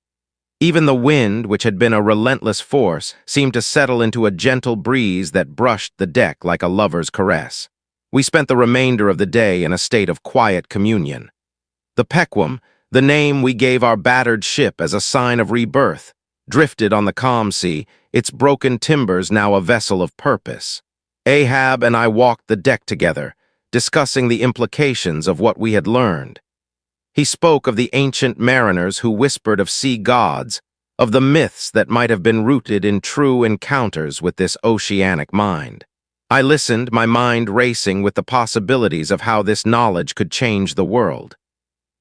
Even the wind, which had been a relentless force, seemed to settle into a gentle breeze that brushed the deck like a lover's caress. We spent the remainder of the day in a state of quiet communion. The Pequam, the name we gave our battered ship as a sign of rebirth, drifted on the calm sea, its broken timbers now a vessel of purpose. Ahab and I walked the deck together, discussing the implications of what we had learned. He spoke of the ancient mariners who whispered of sea gods, of the myths that might have been rooted in true encounters with this oceanic mind. I listened, my mind racing with the possibilities of how this knowledge could change the world.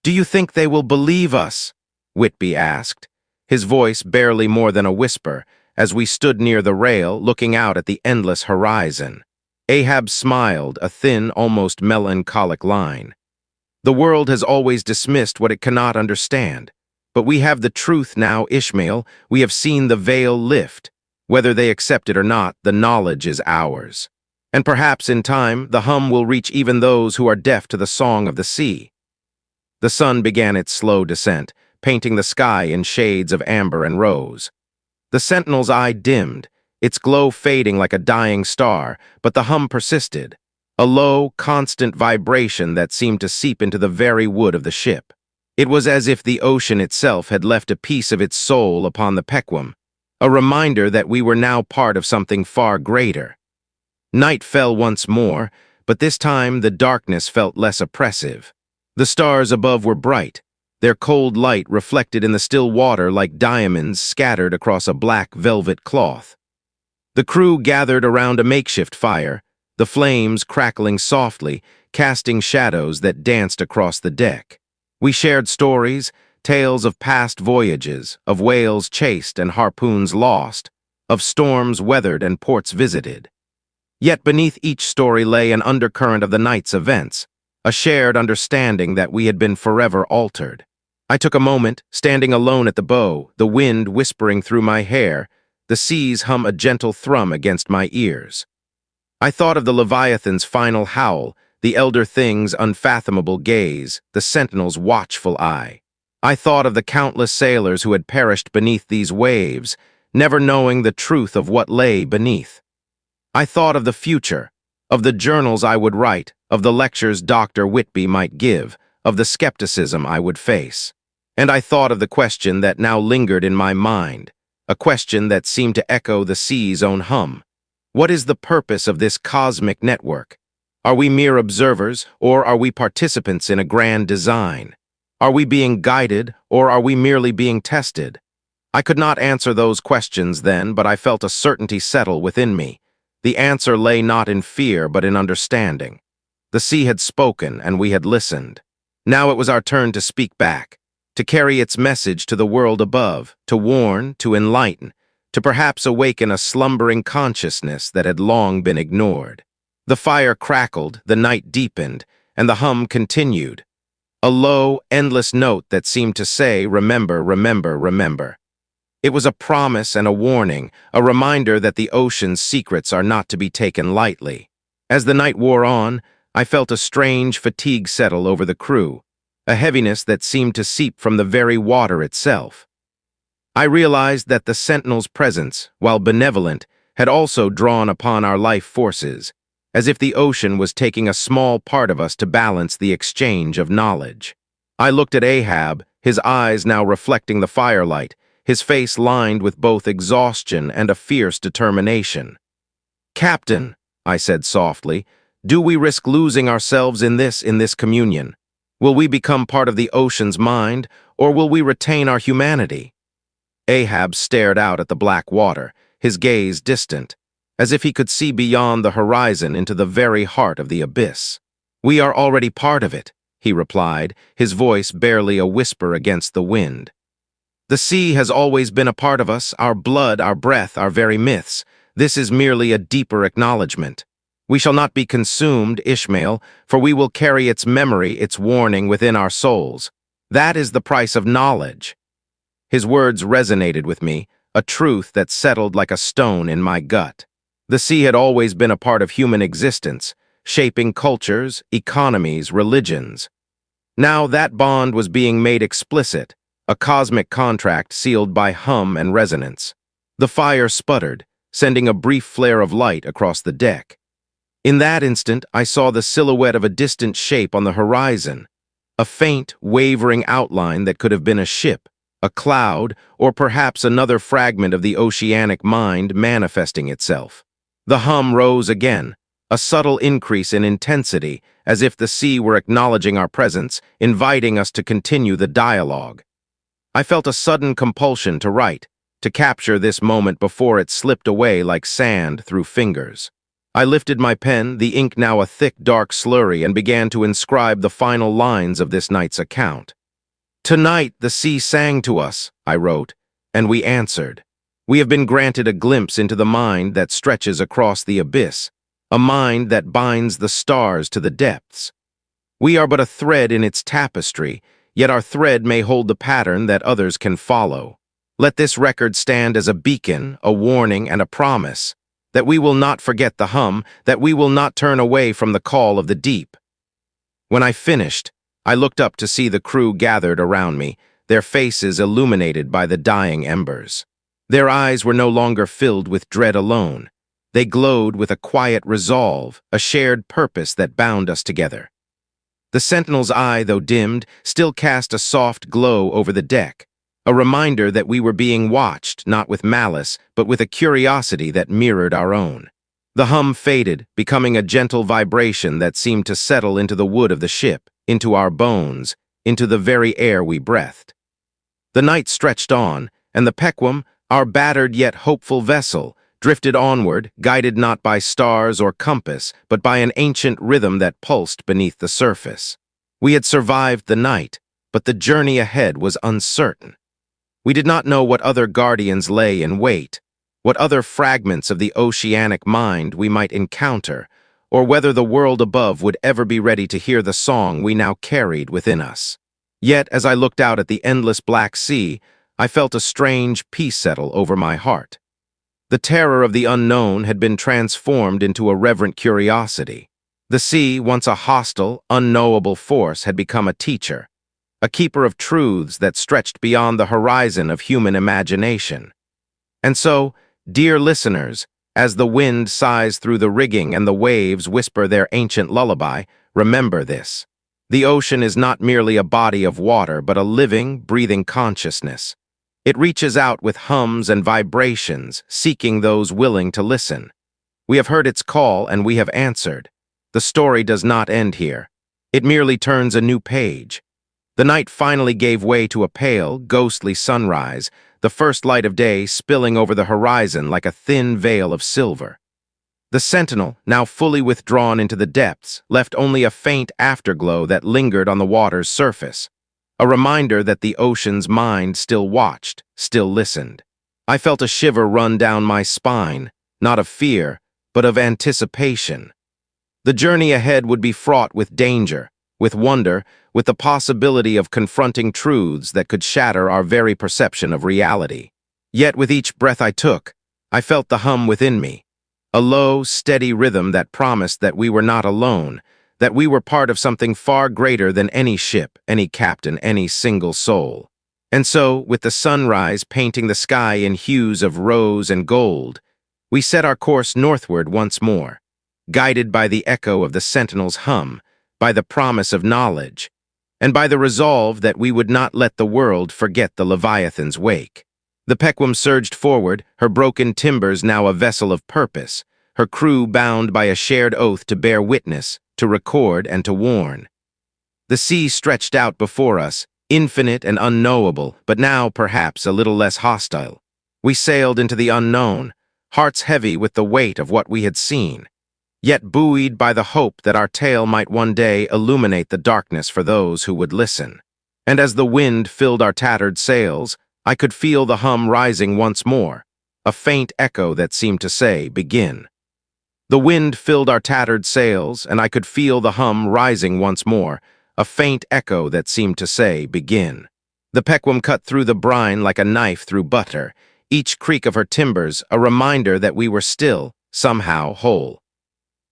"Do you think they will believe us?" Whitby asked, his voice barely more than a whisper, as we stood near the rail looking out at the endless horizon. Ahab smiled, a thin, almost melancholic line. "The world has always dismissed what it cannot understand. But we have the truth now, Ishmael. We have seen the veil lift. Whether they accept it or not, the knowledge is ours. And perhaps in time, the hum will reach even those who are deaf to the song of the sea." The sun began its slow descent, painting the sky in shades of amber and rose. The sentinel's eye dimmed, its glow fading like a dying star, but the hum persisted, a low, constant vibration that seemed to seep into the very wood of the ship. It was as if the ocean itself had left a piece of its soul upon the Pequam, a reminder that we were now part of something far greater. Night fell once more, but this time the darkness felt less oppressive. The stars above were bright, their cold light reflected in the still water like diamonds scattered across a black velvet cloth. The crew gathered around a makeshift fire, the flames crackling softly, casting shadows that danced across the deck. We shared stories, tales of past voyages, of whales chased and harpoons lost, of storms weathered and ports visited. Yet beneath each story lay an undercurrent of the night's events, a shared understanding that we had been forever altered. I took a moment, standing alone at the bow, the wind whispering through my hair, the seas hum a gentle thrum against my ears. I thought of the Leviathan's final howl, the elder thing's unfathomable gaze, the sentinel's watchful eye. I thought of the countless sailors who had perished beneath these waves, never knowing the truth of what lay beneath. I thought of the future, of the journals I would write, of the lectures Dr. Whitby might give, of the skepticism I would face. And I thought of the question that now lingered in my mind, a question that seemed to echo the sea's own hum. What is the purpose of this cosmic network? Are we mere observers, or are we participants in a grand design? Are we being guided, or are we merely being tested? I could not answer those questions then, but I felt a certainty settle within me. The answer lay not in fear, but in understanding. The sea had spoken, and we had listened. Now it was our turn to speak back, to carry its message to the world above, to warn, to enlighten, to perhaps awaken a slumbering consciousness that had long been ignored. The fire crackled, the night deepened, and the hum continued. A low, endless note that seemed to say, "Remember, remember, remember." It was a promise and a warning, a reminder that the ocean's secrets are not to be taken lightly. As the night wore on, I felt a strange fatigue settle over the crew, a heaviness that seemed to seep from the very water itself. I realized that the Sentinel's presence, while benevolent, had also drawn upon our life forces, as if the ocean was taking a small part of us to balance the exchange of knowledge. I looked at Ahab, his eyes now reflecting the firelight, his face lined with both exhaustion and a fierce determination. "Captain," I said softly, "do we risk losing ourselves in this communion? Will we become part of the ocean's mind, or will we retain our humanity?" Ahab stared out at the black water, his gaze distant, as if he could see beyond the horizon into the very heart of the abyss. "We are already part of it," he replied, his voice barely a whisper against the wind. "The sea has always been a part of us, our blood, our breath, our very myths. This is merely a deeper acknowledgement. We shall not be consumed, Ishmael, for we will carry its memory, its warning within our souls. That is the price of knowledge." His words resonated with me, a truth that settled like a stone in my gut. The sea had always been a part of human existence, shaping cultures, economies, religions. Now that bond was being made explicit, a cosmic contract sealed by hum and resonance. The fire sputtered, sending a brief flare of light across the deck. In that instant, I saw the silhouette of a distant shape on the horizon, a faint, wavering outline that could have been a ship, a cloud, or perhaps another fragment of the oceanic mind manifesting itself. The hum rose again, a subtle increase in intensity, as if the sea were acknowledging our presence, inviting us to continue the dialogue. I felt a sudden compulsion to write, to capture this moment before it slipped away like sand through fingers. I lifted my pen, the ink now a thick, dark slurry, and began to inscribe the final lines of this night's account. "Tonight the sea sang to us," I wrote, "and we answered. We have been granted a glimpse into the mind that stretches across the abyss, a mind that binds the stars to the depths. We are but a thread in its tapestry, yet our thread may hold the pattern that others can follow. Let this record stand as a beacon, a warning, and a promise, that we will not forget the hum, that we will not turn away from the call of the deep." When I finished, I looked up to see the crew gathered around me, their faces illuminated by the dying embers. Their eyes were no longer filled with dread alone. They glowed with a quiet resolve, a shared purpose that bound us together. The Sentinel's eye, though dimmed, still cast a soft glow over the deck, a reminder that we were being watched, not with malice, but with a curiosity that mirrored our own. The hum faded, becoming a gentle vibration that seemed to settle into the wood of the ship, into our bones, into the very air we breathed. The night stretched on, and the Pequam, our battered yet hopeful vessel, drifted onward, guided not by stars or compass, but by an ancient rhythm that pulsed beneath the surface. We had survived the night, but the journey ahead was uncertain. We did not know what other guardians lay in wait, what other fragments of the oceanic mind we might encounter, or whether the world above would ever be ready to hear the song we now carried within us. Yet, as I looked out at the endless black sea, I felt a strange peace settle over my heart. The terror of the unknown had been transformed into a reverent curiosity. The sea, once a hostile, unknowable force, had become a teacher, a keeper of truths that stretched beyond the horizon of human imagination. And so, dear listeners, as the wind sighs through the rigging and the waves whisper their ancient lullaby, remember this. The ocean is not merely a body of water, but a living, breathing consciousness. It reaches out with hums and vibrations, seeking those willing to listen. We have heard its call and we have answered. The story does not end here. It merely turns a new page. The night finally gave way to a pale, ghostly sunrise, the first light of day spilling over the horizon like a thin veil of silver. The Sentinel, now fully withdrawn into the depths, left only a faint afterglow that lingered on the water's surface, a reminder that the ocean's mind still watched, still listened. I felt a shiver run down my spine, not of fear, but of anticipation. The journey ahead would be fraught with danger, with wonder, with the possibility of confronting truths that could shatter our very perception of reality. Yet with each breath I took, I felt the hum within me, a low, steady rhythm that promised that we were not alone, that we were part of something far greater than any ship, any captain, any single soul. And so, with the sunrise painting the sky in hues of rose and gold, we set our course northward once more, guided by the echo of the sentinel's hum, by the promise of knowledge, and by the resolve that we would not let the world forget the Leviathan's wake. The Pequam surged forward, her broken timbers now a vessel of purpose, her crew bound by a shared oath to bear witness, to record and to warn. The sea stretched out before us, infinite and unknowable, but now perhaps a little less hostile. We sailed into the unknown, hearts heavy with the weight of what we had seen, yet buoyed by the hope that our tale might one day illuminate the darkness for those who would listen. And as the wind filled our tattered sails, I could feel the hum rising once more, a faint echo that seemed to say, "Begin." The wind filled our tattered sails, and I could feel the hum rising once more, a faint echo that seemed to say, "Begin." The Pequam cut through the brine like a knife through butter, each creak of her timbers a reminder that we were still, somehow, whole.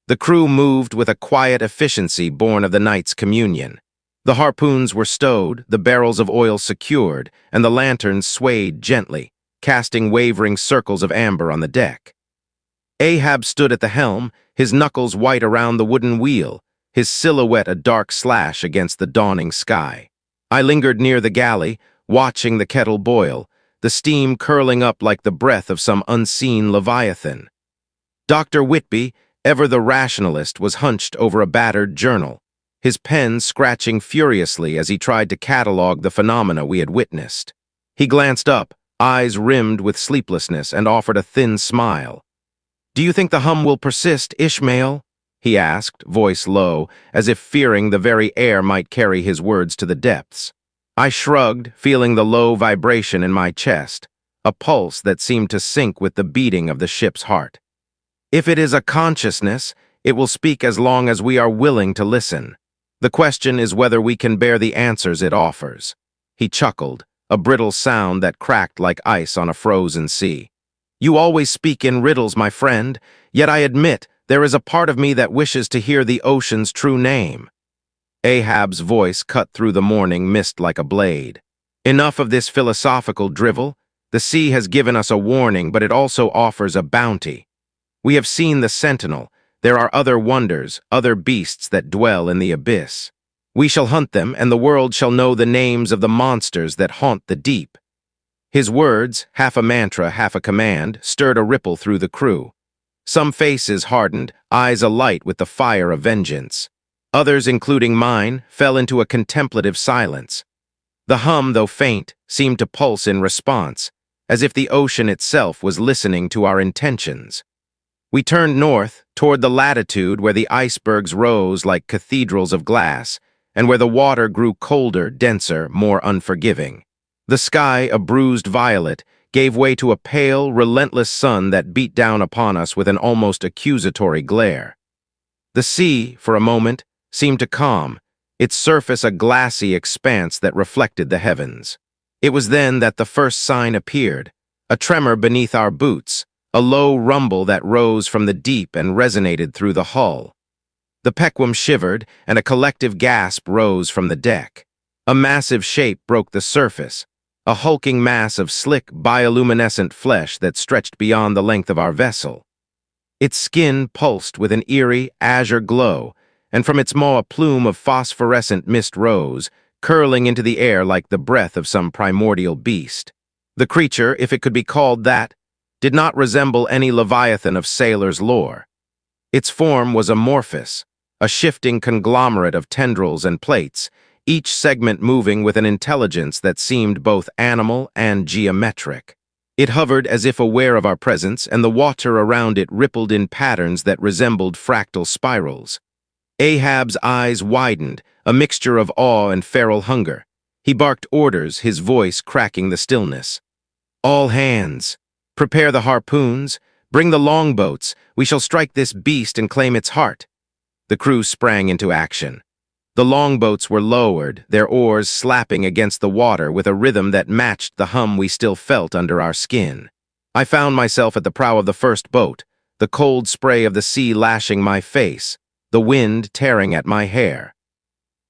The crew moved with a quiet efficiency born of the night's communion. The harpoons were stowed, the barrels of oil secured, and the lanterns swayed gently, casting wavering circles of amber on the deck. Ahab stood at the helm, his knuckles white around the wooden wheel, his silhouette a dark slash against the dawning sky. I lingered near the galley, watching the kettle boil, the steam curling up like the breath of some unseen Leviathan. Dr. Whitby, ever the rationalist, was hunched over a battered journal, his pen scratching furiously as he tried to catalog the phenomena we had witnessed. He glanced up, eyes rimmed with sleeplessness, and offered a thin smile. "Do you think the hum will persist, Ishmael?" he asked, voice low, as if fearing the very air might carry his words to the depths. I shrugged, feeling the low vibration in my chest, a pulse that seemed to sync with the beating of the ship's heart. "If it is a consciousness, it will speak as long as we are willing to listen. The question is whether we can bear the answers it offers." He chuckled, a brittle sound that cracked like ice on a frozen sea. "You always speak in riddles, my friend, yet I admit there is a part of me that wishes to hear the ocean's true name." Ahab's voice cut through the morning mist like a blade. "Enough of this philosophical drivel. The sea has given us a warning, but it also offers a bounty. We have seen the sentinel. There are other wonders, other beasts that dwell in the abyss. We shall hunt them, and the world shall know the names of the monsters that haunt the deep." His words, half a mantra, half a command, stirred a ripple through the crew. Some faces hardened, eyes alight with the fire of vengeance. Others, including mine, fell into a contemplative silence. The hum, though faint, seemed to pulse in response, as if the ocean itself was listening to our intentions. We turned north, toward the latitude where the icebergs rose like cathedrals of glass, and where the water grew colder, denser, more unforgiving. The sky, a bruised violet, gave way to a pale, relentless sun that beat down upon us with an almost accusatory glare. The sea, for a moment, seemed to calm, its surface a glassy expanse that reflected the heavens. It was then that the first sign appeared, a tremor beneath our boots, a low rumble that rose from the deep and resonated through the hull. The Pequam shivered, and a collective gasp rose from the deck. A massive shape broke the surface, a hulking mass of slick, bioluminescent flesh that stretched beyond the length of our vessel. Its skin pulsed with an eerie, azure glow, and from its maw a plume of phosphorescent mist rose, curling into the air like the breath of some primordial beast. The creature, if it could be called that, did not resemble any Leviathan of sailor's lore. Its form was amorphous, a shifting conglomerate of tendrils and plates, each segment moving with an intelligence that seemed both animal and geometric. It hovered as if aware of our presence, and the water around it rippled in patterns that resembled fractal spirals. Ahab's eyes widened, a mixture of awe and feral hunger. He barked orders, his voice cracking the stillness. "All hands! Prepare the harpoons! Bring the longboats! We shall strike this beast and claim its heart!" The crew sprang into action. The longboats were lowered, their oars slapping against the water with a rhythm that matched the hum we still felt under our skin. I found myself at the prow of the first boat, the cold spray of the sea lashing my face, the wind tearing at my hair.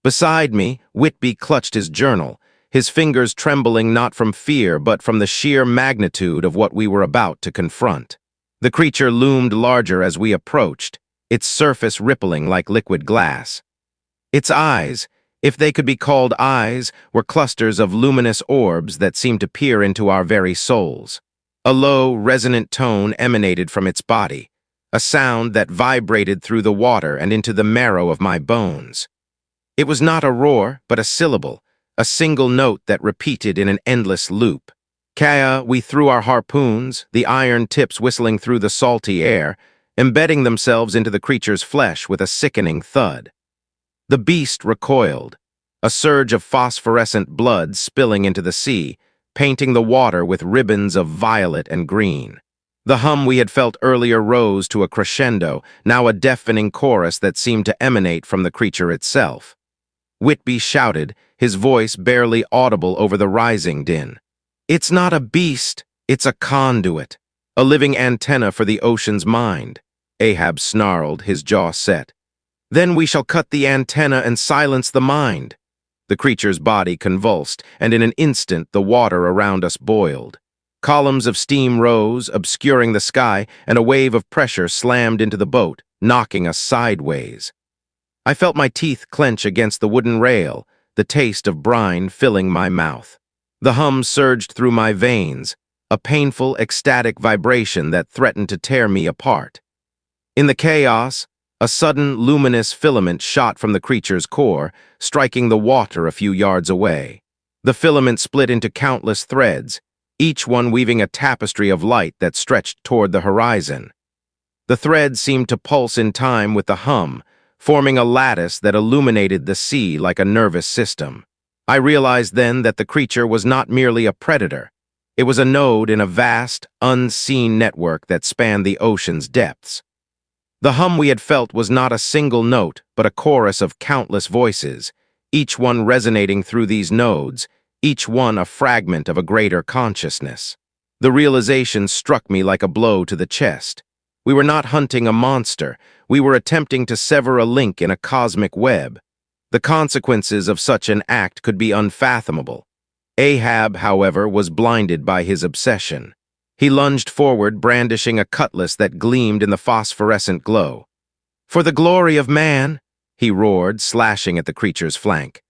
Beside me, Whitby clutched his journal, his fingers trembling not from fear but from the sheer magnitude of what we were about to confront. The creature loomed larger as we approached, its surface rippling like liquid glass. Its eyes, if they could be called eyes, were clusters of luminous orbs that seemed to peer into our very souls. A low, resonant tone emanated from its body, a sound that vibrated through the water and into the marrow of my bones. It was not a roar, but a syllable, a single note that repeated in an endless loop. Kaya, we threw our harpoons, the iron tips whistling through the salty air, embedding themselves into the creature's flesh with a sickening thud. The beast recoiled, a surge of phosphorescent blood spilling into the sea, painting the water with ribbons of violet and green. The hum we had felt earlier rose to a crescendo, now a deafening chorus that seemed to emanate from the creature itself. Whitby shouted, his voice barely audible over the rising din. "It's not a beast, it's a conduit, a living antenna for the ocean's mind," Ahab snarled, his jaw set. "Then we shall cut the antenna and silence the mind." The creature's body convulsed, and in an instant the water around us boiled. Columns of steam rose, obscuring the sky, and a wave of pressure slammed into the boat, knocking us sideways. I felt my teeth clench against the wooden rail, the taste of brine filling my mouth. The hum surged through my veins, a painful, ecstatic vibration that threatened to tear me apart. In the chaos, a sudden, luminous filament shot from the creature's core, striking the water a few yards away. The filament split into countless threads, each one weaving a tapestry of light that stretched toward the horizon. The threads seemed to pulse in time with the hum, forming a lattice that illuminated the sea like a nervous system. I realized then that the creature was not merely a predator. It was a node in a vast, unseen network that spanned the ocean's depths. The hum we had felt was not a single note, but a chorus of countless voices, each one resonating through these nodes, each one a fragment of a greater consciousness. The realization struck me like a blow to the chest. We were not hunting a monster, we were attempting to sever a link in a cosmic web. The consequences of such an act could be unfathomable. Ahab, however, was blinded by his obsession. He lunged forward, brandishing a cutlass that gleamed in the phosphorescent glow. "For the glory of man!" he roared, slashing at the creature's flank.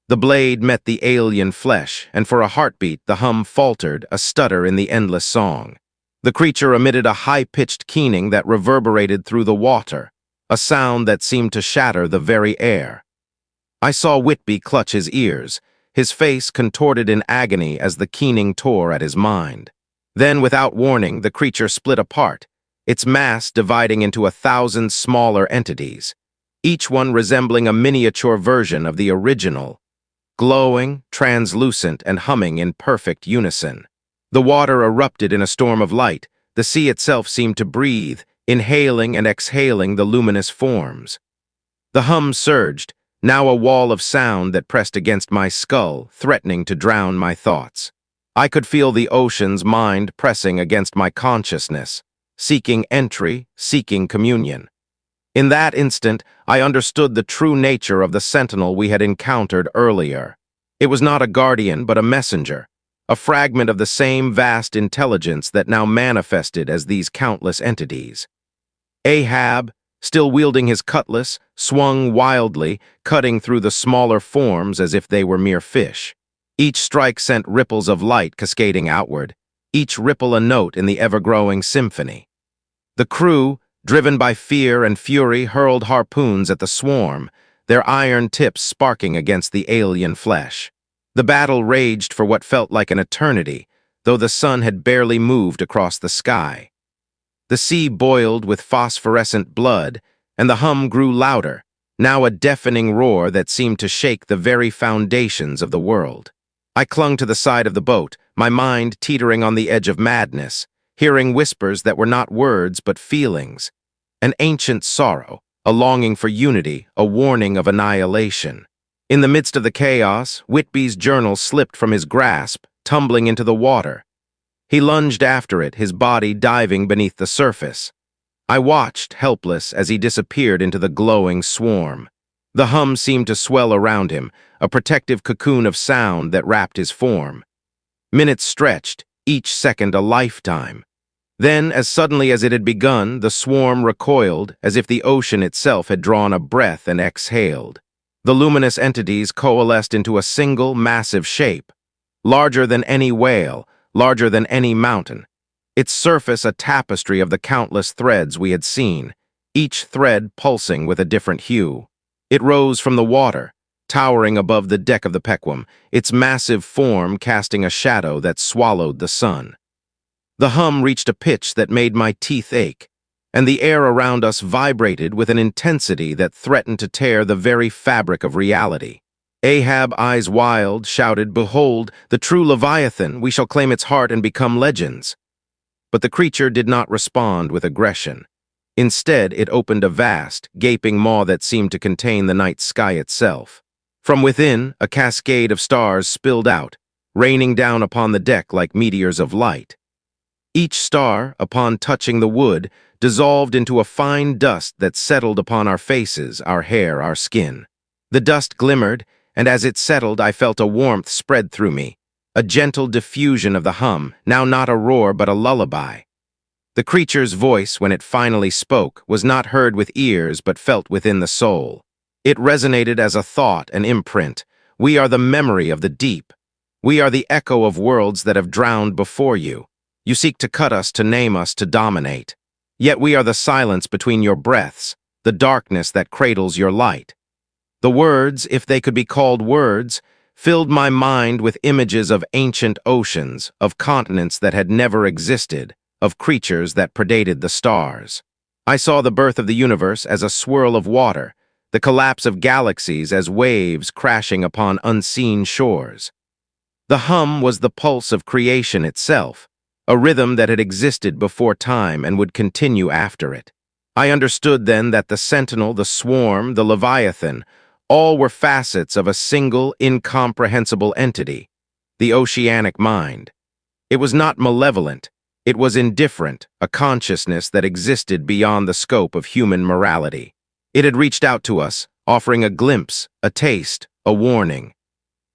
The blade met the alien flesh, and for a heartbeat the hum faltered, a stutter in the endless song. The creature emitted a high-pitched keening that reverberated through the water, a sound that seemed to shatter the very air. I saw Whitby clutch his ears, his face contorted in agony as the keening tore at his mind. Then, without warning, the creature split apart, its mass dividing into 1,000 smaller entities, each one resembling a miniature version of the original, glowing, translucent, and humming in perfect unison. The water erupted in a storm of light. The sea itself seemed to breathe, inhaling and exhaling the luminous forms. The hum surged, now a wall of sound that pressed against my skull, threatening to drown my thoughts. I could feel the ocean's mind pressing against my consciousness, seeking entry, seeking communion. In that instant, I understood the true nature of the sentinel we had encountered earlier. It was not a guardian, but a messenger, a fragment of the same vast intelligence that now manifested as these countless entities. Ahab, still wielding his cutlass, swung wildly, cutting through the smaller forms as if they were mere fish. Each strike sent ripples of light cascading outward, each ripple a note in the ever-growing symphony. The crew, driven by fear and fury, hurled harpoons at the swarm, their iron tips sparking against the alien flesh. The battle raged for what felt like an eternity, though the sun had barely moved across the sky. The sea boiled with phosphorescent blood, and the hum grew louder, now a deafening roar that seemed to shake the very foundations of the world. I clung to the side of the boat, my mind teetering on the edge of madness, hearing whispers that were not words but feelings. An ancient sorrow, a longing for unity, a warning of annihilation. In the midst of the chaos, Whitby's journal slipped from his grasp, tumbling into the water. He lunged after it, his body diving beneath the surface. I watched, helpless, as he disappeared into the glowing swarm. The hum seemed to swell around him, a protective cocoon of sound that wrapped his form. Minutes stretched, each second a lifetime. Then, as suddenly as it had begun, the swarm recoiled, as if the ocean itself had drawn a breath and exhaled. The luminous entities coalesced into a single, massive shape, larger than any whale, larger than any mountain. Its surface a tapestry of the countless threads we had seen, each thread pulsing with a different hue. It rose from the water, towering above the deck of the Pequam, its massive form casting a shadow that swallowed the sun. The hum reached a pitch that made my teeth ache, and the air around us vibrated with an intensity that threatened to tear the very fabric of reality. Ahab, eyes wild, shouted, "Behold, the true Leviathan, we shall claim its heart and become legends." But the creature did not respond with aggression. Instead, it opened a vast, gaping maw that seemed to contain the night sky itself. From within, a cascade of stars spilled out, raining down upon the deck like meteors of light. Each star, upon touching the wood, dissolved into a fine dust that settled upon our faces, our hair, our skin. The dust glimmered, and as it settled, I felt a warmth spread through me, a gentle diffusion of the hum, now not a roar but a lullaby. The creature's voice, when it finally spoke, was not heard with ears but felt within the soul. It resonated as a thought, an imprint. We are the memory of the deep. We are the echo of worlds that have drowned before you. You seek to cut us, to name us, to dominate. Yet we are the silence between your breaths, the darkness that cradles your light. The words, if they could be called words, filled my mind with images of ancient oceans, of continents that had never existed, of creatures that predated the stars. I saw the birth of the universe as a swirl of water, the collapse of galaxies as waves crashing upon unseen shores. The hum was the pulse of creation itself, a rhythm that had existed before time and would continue after it. I understood then that the sentinel, the swarm, the Leviathan, all were facets of a single, incomprehensible entity, the oceanic mind. It was not malevolent, it was indifferent, a consciousness that existed beyond the scope of human morality. It had reached out to us, offering a glimpse, a taste, a warning.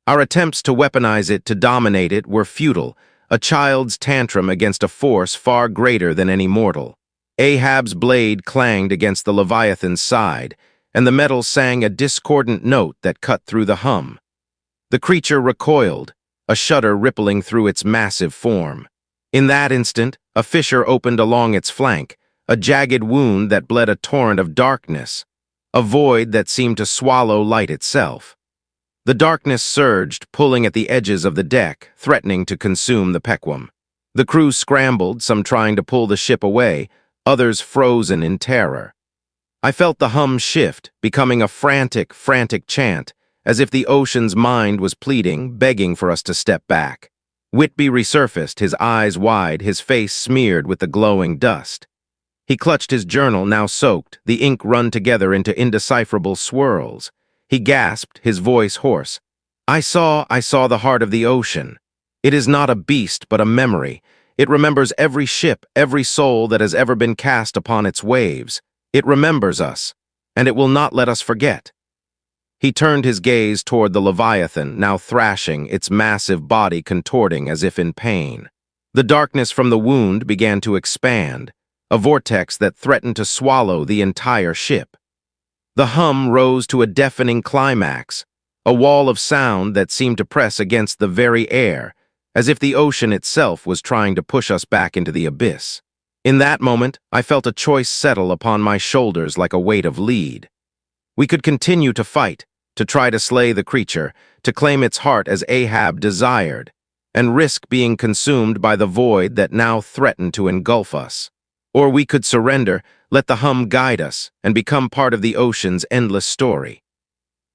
Our attempts to weaponize it, to dominate it, were futile, a child's tantrum against a force far greater than any mortal. Ahab's blade clanged against the Leviathan's side, and the metal sang a discordant note that cut through the hum. The creature recoiled, a shudder rippling through its massive form. In that instant, a fissure opened along its flank, a jagged wound that bled a torrent of darkness, a void that seemed to swallow light itself. The darkness surged, pulling at the edges of the deck, threatening to consume the Pequam. The crew scrambled, some trying to pull the ship away, others frozen in terror. I felt the hum shift, becoming a frantic, frantic chant, as if the ocean's mind was pleading, begging for us to step back. Whitby resurfaced, his eyes wide, his face smeared with the glowing dust. He clutched his journal, now soaked, the ink run together into indecipherable swirls. He gasped, his voice hoarse. I saw the heart of the ocean. It is not a beast, but a memory. It remembers every ship, every soul that has ever been cast upon its waves. It remembers us, and it will not let us forget. He turned his gaze toward the Leviathan, now thrashing, its massive body contorting as if in pain. The darkness from the wound began to expand, a vortex that threatened to swallow the entire ship. The hum rose to a deafening climax, a wall of sound that seemed to press against the very air, as if the ocean itself was trying to push us back into the abyss. In that moment, I felt a choice settle upon my shoulders like a weight of lead. We could continue to fight, to try to slay the creature, to claim its heart as Ahab desired, and risk being consumed by the void that now threatened to engulf us. Or we could surrender, let the hum guide us, and become part of the ocean's endless story.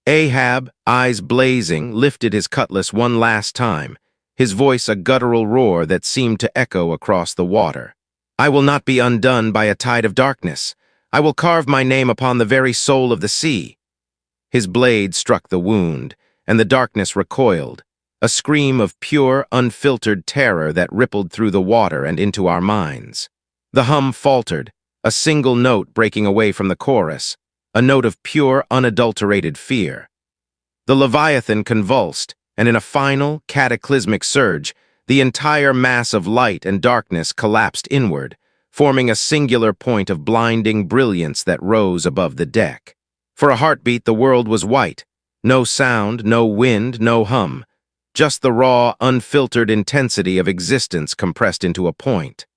Ahab, eyes blazing, lifted his cutlass one last time, his voice a guttural roar that seemed to echo across the water. "I will not be undone by a tide of darkness. I will carve my name upon the very soul of the sea." His blade struck the wound, and the darkness recoiled, a scream of pure, unfiltered terror that rippled through the water and into our minds. The hum faltered, a single note breaking away from the chorus, a note of pure, unadulterated fear. The Leviathan convulsed, and in a final, cataclysmic surge, the entire mass of light and darkness collapsed inward, forming a singular point of blinding brilliance that rose above the deck. For a heartbeat, the world was white. No sound, no wind, no hum. Just the raw, unfiltered intensity of existence compressed into a point.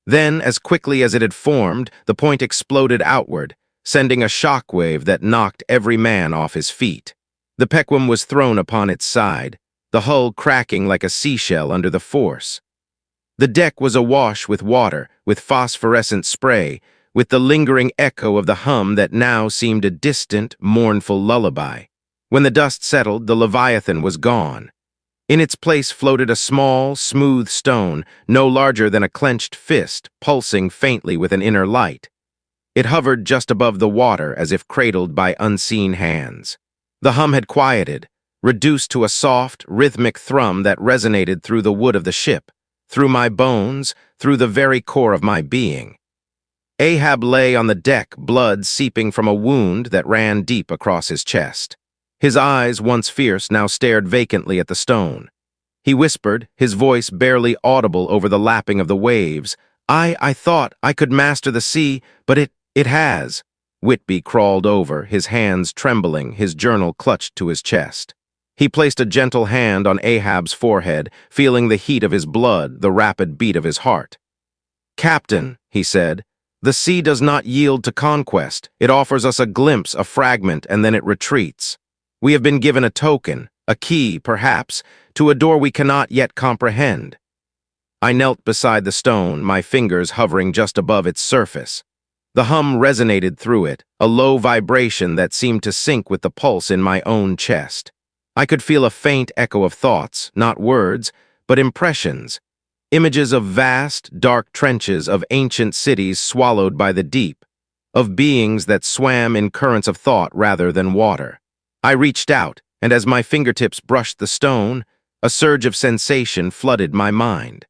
Then, as quickly as it had formed, the point exploded outward, sending a shockwave that knocked every man off his feet. The Pequim was thrown upon its side, the hull cracking like a seashell under the force. The deck was awash with water, with phosphorescent spray, with the lingering echo of the hum that now seemed a distant, mournful lullaby. When the dust settled, the Leviathan was gone. In its place floated a small, smooth stone, no larger than a clenched fist, pulsing faintly with an inner light. It hovered just above the water as if cradled by unseen hands. The hum had quieted, reduced to a soft, rhythmic thrum that resonated through the wood of the ship, through my bones, through the very core of my being. Ahab lay on the deck, blood seeping from a wound that ran deep across his chest. His eyes, once fierce, now stared vacantly at the stone. He whispered, his voice barely audible over the lapping of the waves, I thought I could master the sea, but it has." Whitby crawled over, his hands trembling, his journal clutched to his chest. He placed a gentle hand on Ahab's forehead, feeling the heat of his blood, the rapid beat of his heart. "Captain," he said, "the sea does not yield to conquest. It offers us a glimpse, a fragment, and then it retreats. We have been given a token, a key, perhaps, to a door we cannot yet comprehend." I knelt beside the stone, my fingers hovering just above its surface. The hum resonated through it, a low vibration that seemed to sync with the pulse in my own chest. I could feel a faint echo of thoughts, not words, but impressions, images of vast, dark trenches of ancient cities swallowed by the deep, of beings that swam in currents of thought rather than water. I reached out, and as my fingertips brushed the stone, a surge of sensation flooded my mind.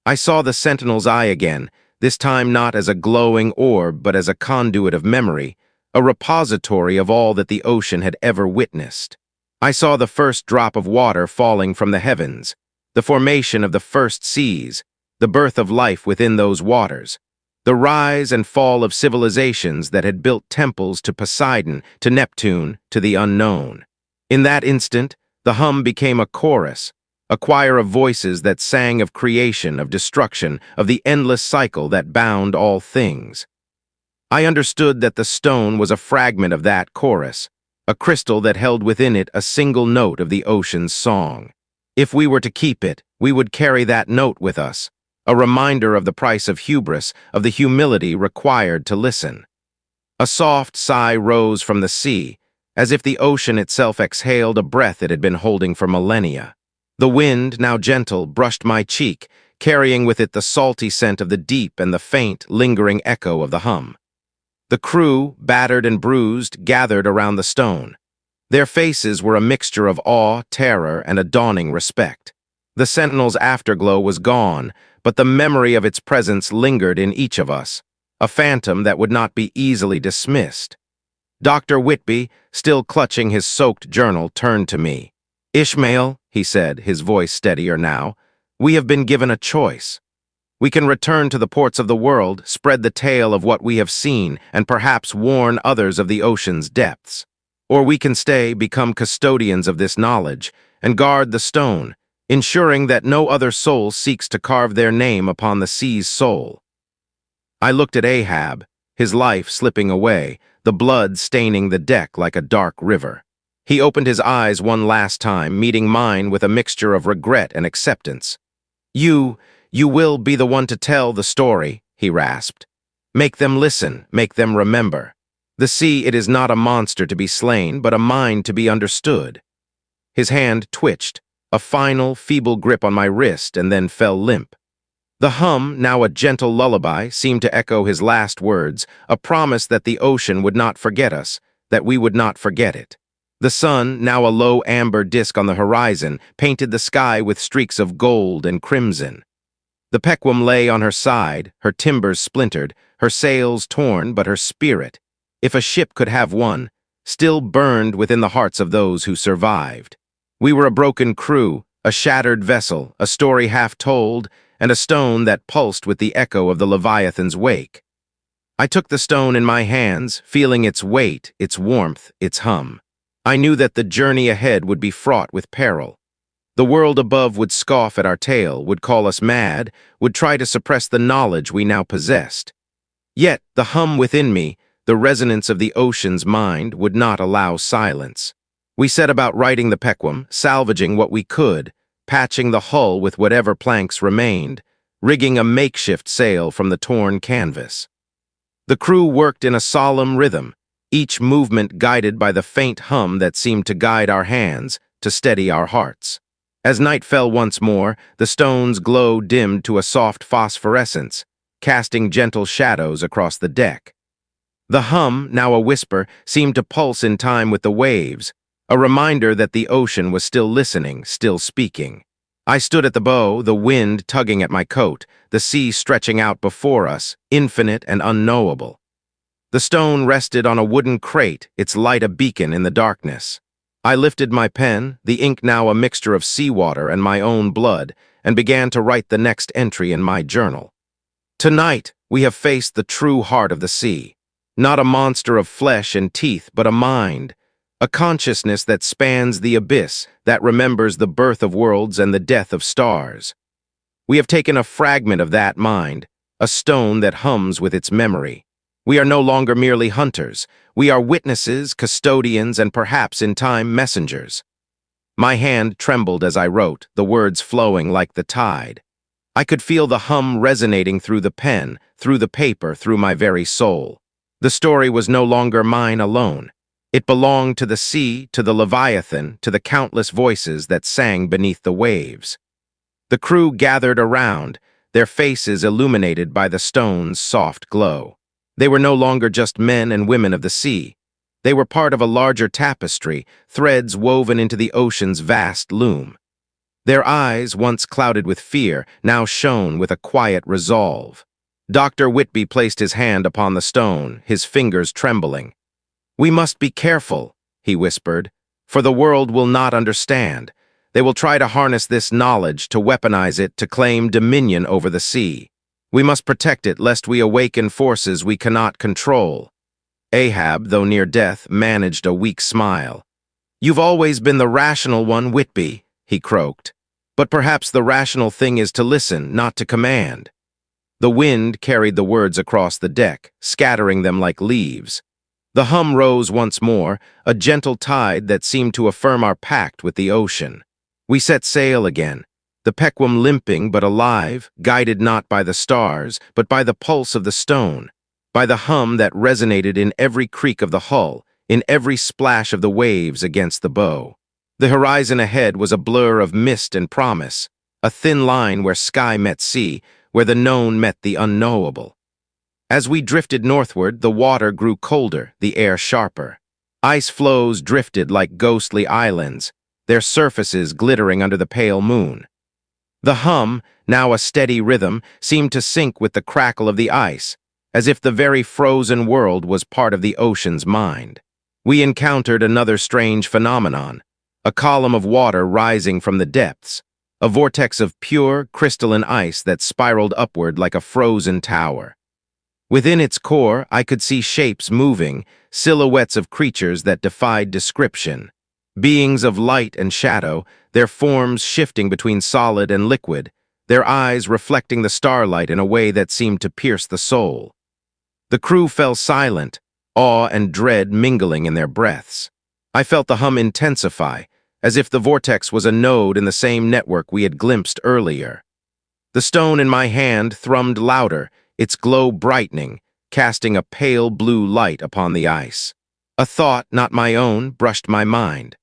I saw the sentinel's eye again, this time not as a glowing orb but as a conduit of memory, a repository of all that the ocean had ever witnessed. I saw the first drop of water falling from the heavens, the formation of the first seas, the birth of life within those waters, the rise and fall of civilizations that had built temples to Poseidon, to Neptune, to the unknown. In that instant, the hum became a chorus, a choir of voices that sang of creation, of destruction, of the endless cycle that bound all things. I understood that the stone was a fragment of that chorus, a crystal that held within it a single note of the ocean's song. If we were to keep it, we would carry that note with us, a reminder of the price of hubris, of the humility required to listen. A soft sigh rose from the sea, as if the ocean itself exhaled a breath it had been holding for millennia. The wind, now gentle, brushed my cheek, carrying with it the salty scent of the deep and the faint, lingering echo of the hum. The crew, battered and bruised, gathered around the stone. Their faces were a mixture of awe, terror, and a dawning respect. The sentinel's afterglow was gone, but the memory of its presence lingered in each of us, a phantom that would not be easily dismissed. Dr. Whitby, still clutching his soaked journal, turned to me. "Ishmael," he said, his voice steadier now, "we have been given a choice. We can return to the ports of the world, spread the tale of what we have seen, and perhaps warn others of the ocean's depths. Or we can stay, become custodians of this knowledge, and guard the stone, ensuring that no other soul seeks to carve their name upon the sea's soul." I looked at Ahab, his life slipping away, the blood staining the deck like a dark river. He opened his eyes one last time, meeting mine with a mixture of regret and acceptance. You will be the one to tell the story," he rasped. "Make them listen, make them remember. The sea, it is not a monster to be slain, but a mind to be understood. His hand twitched, a final, feeble grip on my wrist, and then fell limp. The hum, now a gentle lullaby, seemed to echo his last words, a promise that the ocean would not forget us, that we would not forget it. The sun, now a low amber disk on the horizon, painted the sky with streaks of gold and crimson. The Pequam lay on her side, her timbers splintered, her sails torn, but her spirit, if a ship could have one, still burned within the hearts of those who survived. We were a broken crew, a shattered vessel, a story half told, and a stone that pulsed with the echo of the Leviathan's wake. I took the stone in my hands, feeling its weight, its warmth, its hum. I knew that the journey ahead would be fraught with peril. The world above would scoff at our tale, would call us mad, would try to suppress the knowledge we now possessed. Yet, the hum within me, the resonance of the ocean's mind, would not allow silence. We set about righting the Pequam, salvaging what we could, patching the hull with whatever planks remained, rigging a makeshift sail from the torn canvas. The crew worked in a solemn rhythm, each movement guided by the faint hum that seemed to guide our hands, to steady our hearts. As night fell once more, the stone's glow dimmed to a soft phosphorescence, casting gentle shadows across the deck. The hum, now a whisper, seemed to pulse in time with the waves, a reminder that the ocean was still listening, still speaking. I stood at the bow, the wind tugging at my coat, the sea stretching out before us, infinite and unknowable. The stone rested on a wooden crate, its light a beacon in the darkness. I lifted my pen, the ink now a mixture of seawater and my own blood, and began to write the next entry in my journal. Tonight, we have faced the true heart of the sea. Not a monster of flesh and teeth, but a mind, a consciousness that spans the abyss, that remembers the birth of worlds and the death of stars. We have taken a fragment of that mind, a stone that hums with its memory. We are no longer merely hunters. We are witnesses, custodians, and perhaps in time messengers. My hand trembled as I wrote, the words flowing like the tide. I could feel the hum resonating through the pen, through the paper, through my very soul. The story was no longer mine alone. It belonged to the sea, to the Leviathan, to the countless voices that sang beneath the waves. The crew gathered around, their faces illuminated by the stone's soft glow. They were no longer just men and women of the sea. They were part of a larger tapestry, threads woven into the ocean's vast loom. Their eyes, once clouded with fear, now shone with a quiet resolve. Dr. Whitby placed his hand upon the stone, his fingers trembling. "We must be careful," he whispered, "for the world will not understand. They will try to harness this knowledge, to weaponize it, to claim dominion over the sea. We must protect it lest we awaken forces we cannot control." Ahab, though near death, managed a weak smile. "You've always been the rational one, Whitby," he croaked. "But perhaps the rational thing is to listen, not to command." The wind carried the words across the deck, scattering them like leaves. The hum rose once more, a gentle tide that seemed to affirm our pact with the ocean. We set sail again, the Pequam limping but alive, guided not by the stars, but by the pulse of the stone, by the hum that resonated in every creak of the hull, in every splash of the waves against the bow. The horizon ahead was a blur of mist and promise, a thin line where sky met sea, where the known met the unknowable. As we drifted northward, the water grew colder, the air sharper. Ice floes drifted like ghostly islands, their surfaces glittering under the pale moon. The hum, now a steady rhythm, seemed to sync with the crackle of the ice, as if the very frozen world was part of the ocean's mind. We encountered another strange phenomenon, a column of water rising from the depths, a vortex of pure, crystalline ice that spiraled upward like a frozen tower. Within its core, I could see shapes moving, silhouettes of creatures that defied description. Beings of light and shadow, their forms shifting between solid and liquid, their eyes reflecting the starlight in a way that seemed to pierce the soul. The crew fell silent, awe and dread mingling in their breaths. I felt the hum intensify, as if the vortex was a node in the same network we had glimpsed earlier. The stone in my hand thrummed louder, its glow brightening, casting a pale blue light upon the ice. A thought, not my own, brushed my mind.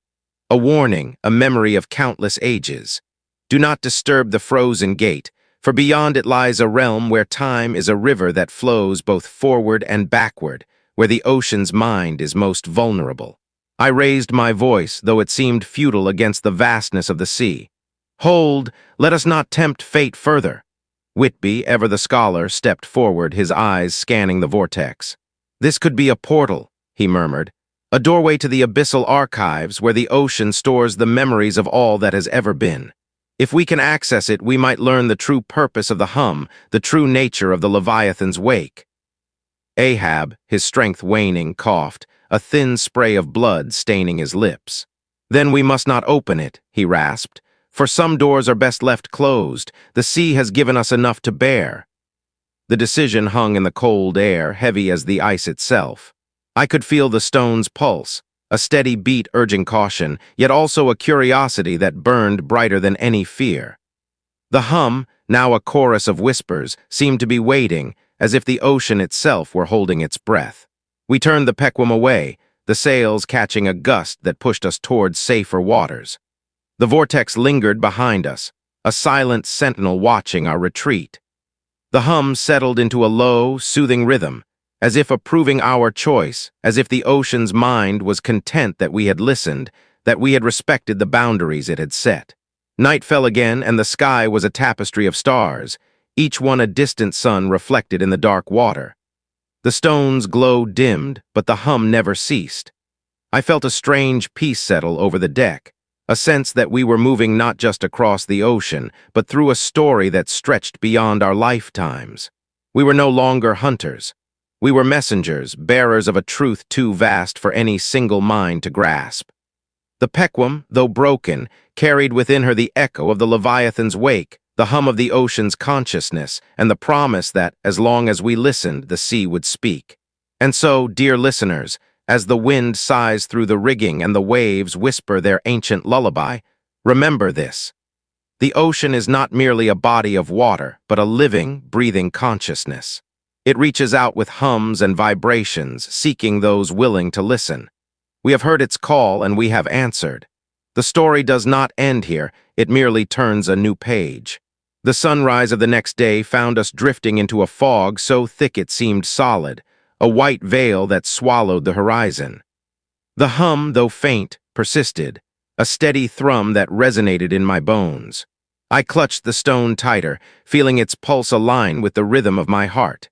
A warning, a memory of countless ages. Do not disturb the frozen gate, for beyond it lies a realm where time is a river that flows both forward and backward, where the ocean's mind is most vulnerable. I raised my voice, though it seemed futile against the vastness of the sea. Hold, let us not tempt fate further. Whitby, ever the scholar, stepped forward, his eyes scanning the vortex. This could be a portal, he murmured, a doorway to the abyssal archives where the ocean stores the memories of all that has ever been. If we can access it, we might learn the true purpose of the hum, the true nature of the Leviathan's wake. Ahab, his strength waning, coughed, a thin spray of blood staining his lips. Then we must not open it, he rasped, for some doors are best left closed. The sea has given us enough to bear. The decision hung in the cold air, heavy as the ice itself. I could feel the stone's pulse, a steady beat urging caution, yet also a curiosity that burned brighter than any fear. The hum, now a chorus of whispers, seemed to be waiting, as if the ocean itself were holding its breath. We turned the Pequam away, the sails catching a gust that pushed us towards safer waters. The vortex lingered behind us, a silent sentinel watching our retreat. The hum settled into a low, soothing rhythm, as if approving our choice, as if the ocean's mind was content that we had listened, that we had respected the boundaries it had set. Night fell again, and the sky was a tapestry of stars, each one a distant sun reflected in the dark water. The stone's glow dimmed, but the hum never ceased. I felt a strange peace settle over the deck, a sense that we were moving not just across the ocean, but through a story that stretched beyond our lifetimes. We were no longer hunters. We were messengers, bearers of a truth too vast for any single mind to grasp. The Pequam, though broken, carried within her the echo of the Leviathan's wake, the hum of the ocean's consciousness, and the promise that, as long as we listened, the sea would speak. And so, dear listeners, as the wind sighs through the rigging and the waves whisper their ancient lullaby, remember this. The ocean is not merely a body of water, but a living, breathing consciousness. It reaches out with hums and vibrations, seeking those willing to listen. We have heard its call, and we have answered. The story does not end here, it merely turns a new page. The sunrise of the next day found us drifting into a fog so thick it seemed solid, a white veil that swallowed the horizon. The hum, though faint, persisted, a steady thrum that resonated in my bones. I clutched the stone tighter, feeling its pulse align with the rhythm of my heart.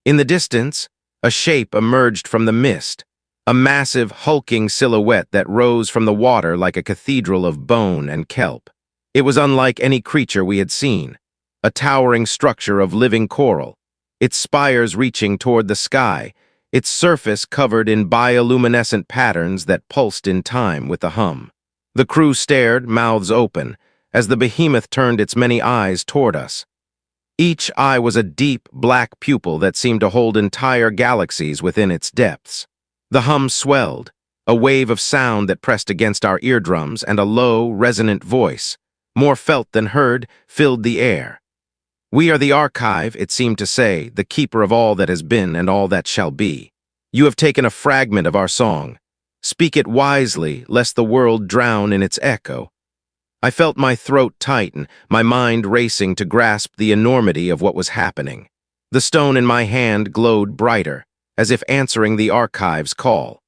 In the distance, a shape emerged from the mist, a massive, hulking silhouette that rose from the water like a cathedral of bone and kelp. It was unlike any creature we had seen, a towering structure of living coral, its spires reaching toward the sky, its surface covered in bioluminescent patterns that pulsed in time with the hum. The crew stared, mouths open, as the behemoth turned its many eyes toward us. Each eye was a deep, black pupil that seemed to hold entire galaxies within its depths. The hum swelled, a wave of sound that pressed against our eardrums, and a low, resonant voice, more felt than heard, filled the air. We are the archive, it seemed to say, the keeper of all that has been and all that shall be. You have taken a fragment of our song. Speak it wisely, lest the world drown in its echo. I felt my throat tighten, my mind racing to grasp the enormity of what was happening. The stone in my hand glowed brighter, as if answering the archive's call.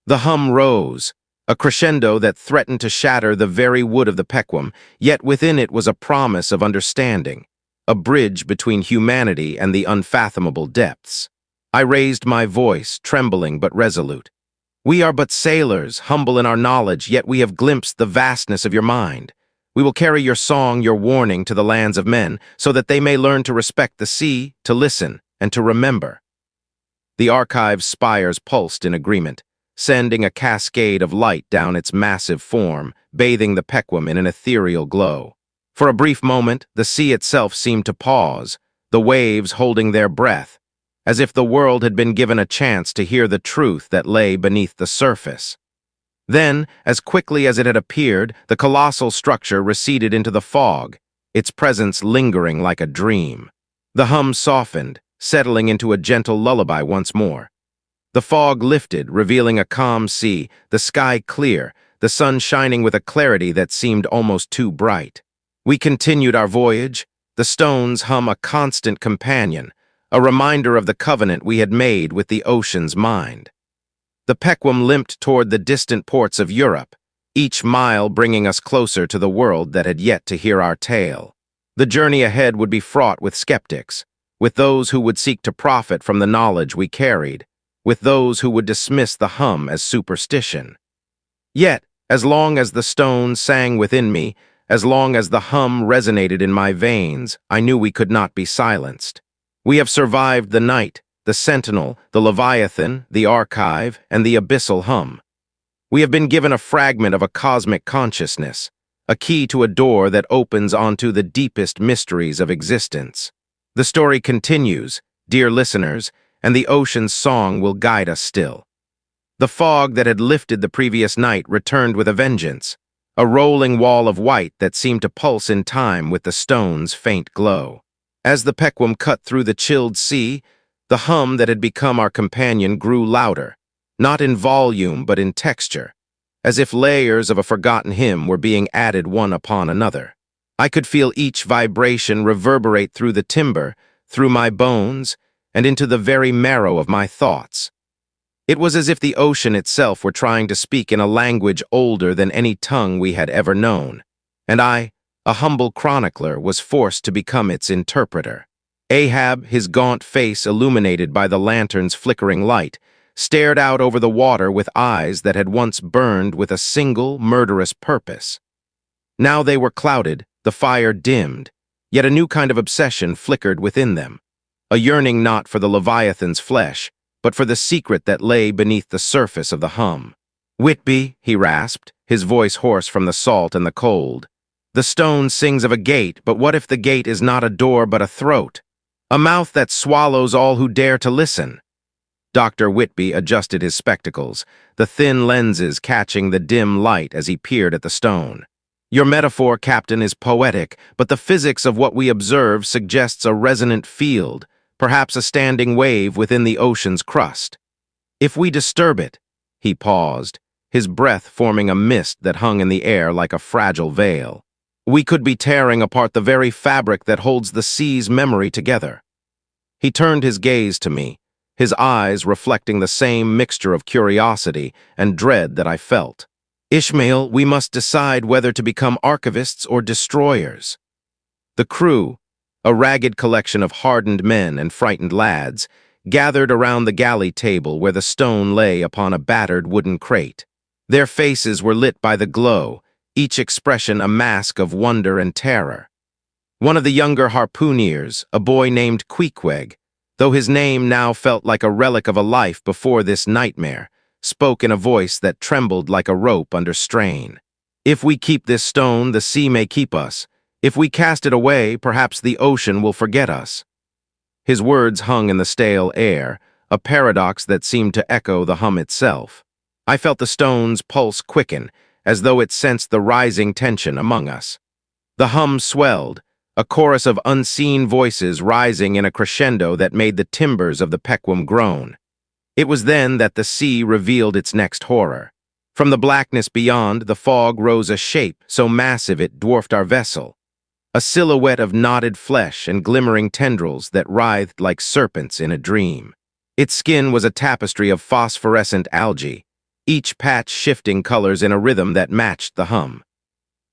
The hum rose, a crescendo that threatened to shatter the very wood of the Pequam, yet within it was a promise of understanding, a bridge between humanity and the unfathomable depths. I raised my voice, trembling but resolute. We are but sailors, humble in our knowledge, yet we have glimpsed the vastness of your mind. We will carry your song, your warning, to the lands of men, so that they may learn to respect the sea, to listen, and to remember. The archive's spires pulsed in agreement, sending a cascade of light down its massive form, bathing the Pequam in an ethereal glow. For a brief moment, the sea itself seemed to pause, the waves holding their breath, as if the world had been given a chance to hear the truth that lay beneath the surface. Then, as quickly as it had appeared, the colossal structure receded into the fog, its presence lingering like a dream. The hum softened, settling into a gentle lullaby once more. The fog lifted, revealing a calm sea, the sky clear, the sun shining with a clarity that seemed almost too bright. We continued our voyage, the stones hum a constant companion, a reminder of the covenant we had made with the ocean's mind. The Pequum limped toward the distant ports of Europe, each mile bringing us closer to the world that had yet to hear our tale. The journey ahead would be fraught with skeptics, with those who would seek to profit from the knowledge we carried, with those who would dismiss the hum as superstition. Yet, as long as the stone sang within me, as long as the hum resonated in my veins, I knew we could not be silenced. We have survived the night, the sentinel, the Leviathan, the archive, and the abyssal hum. We have been given a fragment of a cosmic consciousness, a key to a door that opens onto the deepest mysteries of existence. The story continues, dear listeners, and the ocean's song will guide us still. The fog that had lifted the previous night returned with a vengeance, a rolling wall of white that seemed to pulse in time with the stone's faint glow. As the Pequum cut through the chilled sea, the hum that had become our companion grew louder, not in volume but in texture, as if layers of a forgotten hymn were being added one upon another. I could feel each vibration reverberate through the timber, through my bones, and into the very marrow of my thoughts. It was as if the ocean itself were trying to speak in a language older than any tongue we had ever known, and I, a humble chronicler, was forced to become its interpreter. Ahab, his gaunt face illuminated by the lantern's flickering light, stared out over the water with eyes that had once burned with a single murderous purpose. Now they were clouded, the fire dimmed, yet a new kind of obsession flickered within them, a yearning not for the Leviathan's flesh, but for the secret that lay beneath the surface of the hum. "Whitby," he rasped, his voice hoarse from the salt and the cold. "The stone sings of a gate, but what if the gate is not a door but a throat? A mouth that swallows all who dare to listen?" Dr. Whitby adjusted his spectacles, the thin lenses catching the dim light as he peered at the stone. "Your metaphor, Captain, is poetic, but the physics of what we observe suggests a resonant field, perhaps a standing wave within the ocean's crust. If we disturb it—" He paused, his breath forming a mist that hung in the air like a fragile veil. "We could be tearing apart the very fabric that holds the sea's memory together." He turned his gaze to me, his eyes reflecting the same mixture of curiosity and dread that I felt. "Ishmael, we must decide whether to become archivists or destroyers." The crew, a ragged collection of hardened men and frightened lads, gathered around the galley table where the stone lay upon a battered wooden crate. Their faces were lit by the glow, each expression a mask of wonder and terror. One of the younger harpooneers, a boy named Queequeg, though his name now felt like a relic of a life before this nightmare, spoke in a voice that trembled like a rope under strain. "If we keep this stone, the sea may keep us. If we cast it away, perhaps the ocean will forget us." His words hung in the stale air, a paradox that seemed to echo the hum itself. I felt the stone's pulse quicken, as though it sensed the rising tension among us. The hum swelled, a chorus of unseen voices rising in a crescendo that made the timbers of the Pequum groan. It was then that the sea revealed its next horror. From the blackness beyond, the fog rose a shape so massive it dwarfed our vessel. A silhouette of knotted flesh and glimmering tendrils that writhed like serpents in a dream. Its skin was a tapestry of phosphorescent algae, each patch shifting colors in a rhythm that matched the hum.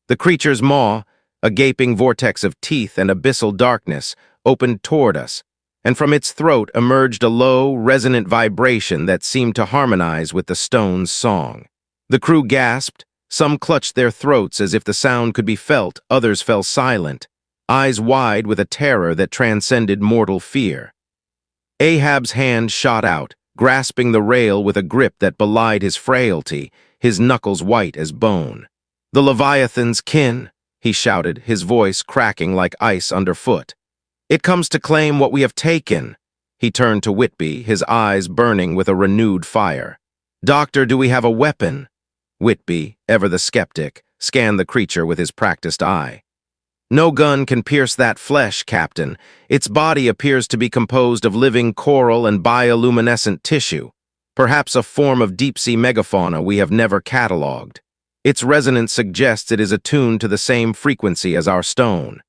The creature's maw, a gaping vortex of teeth and abyssal darkness, opened toward us, and from its throat emerged a low, resonant vibration that seemed to harmonize with the stone's song. The crew gasped. Some clutched their throats as if the sound could be felt, others fell silent, eyes wide with a terror that transcended mortal fear. Ahab's hand shot out, grasping the rail with a grip that belied his frailty, his knuckles white as bone. "The Leviathan's kin," he shouted, his voice cracking like ice underfoot. "It comes to claim what we have taken." He turned to Whitby, his eyes burning with a renewed fire. "Doctor, do we have a weapon?" Whitby, ever the skeptic, scanned the creature with his practiced eye. No gun can pierce that flesh, Captain. Its body appears to be composed of living coral and bioluminescent tissue, perhaps a form of deep-sea megafauna we have never catalogued. Its resonance suggests it is attuned to the same frequency as our stone.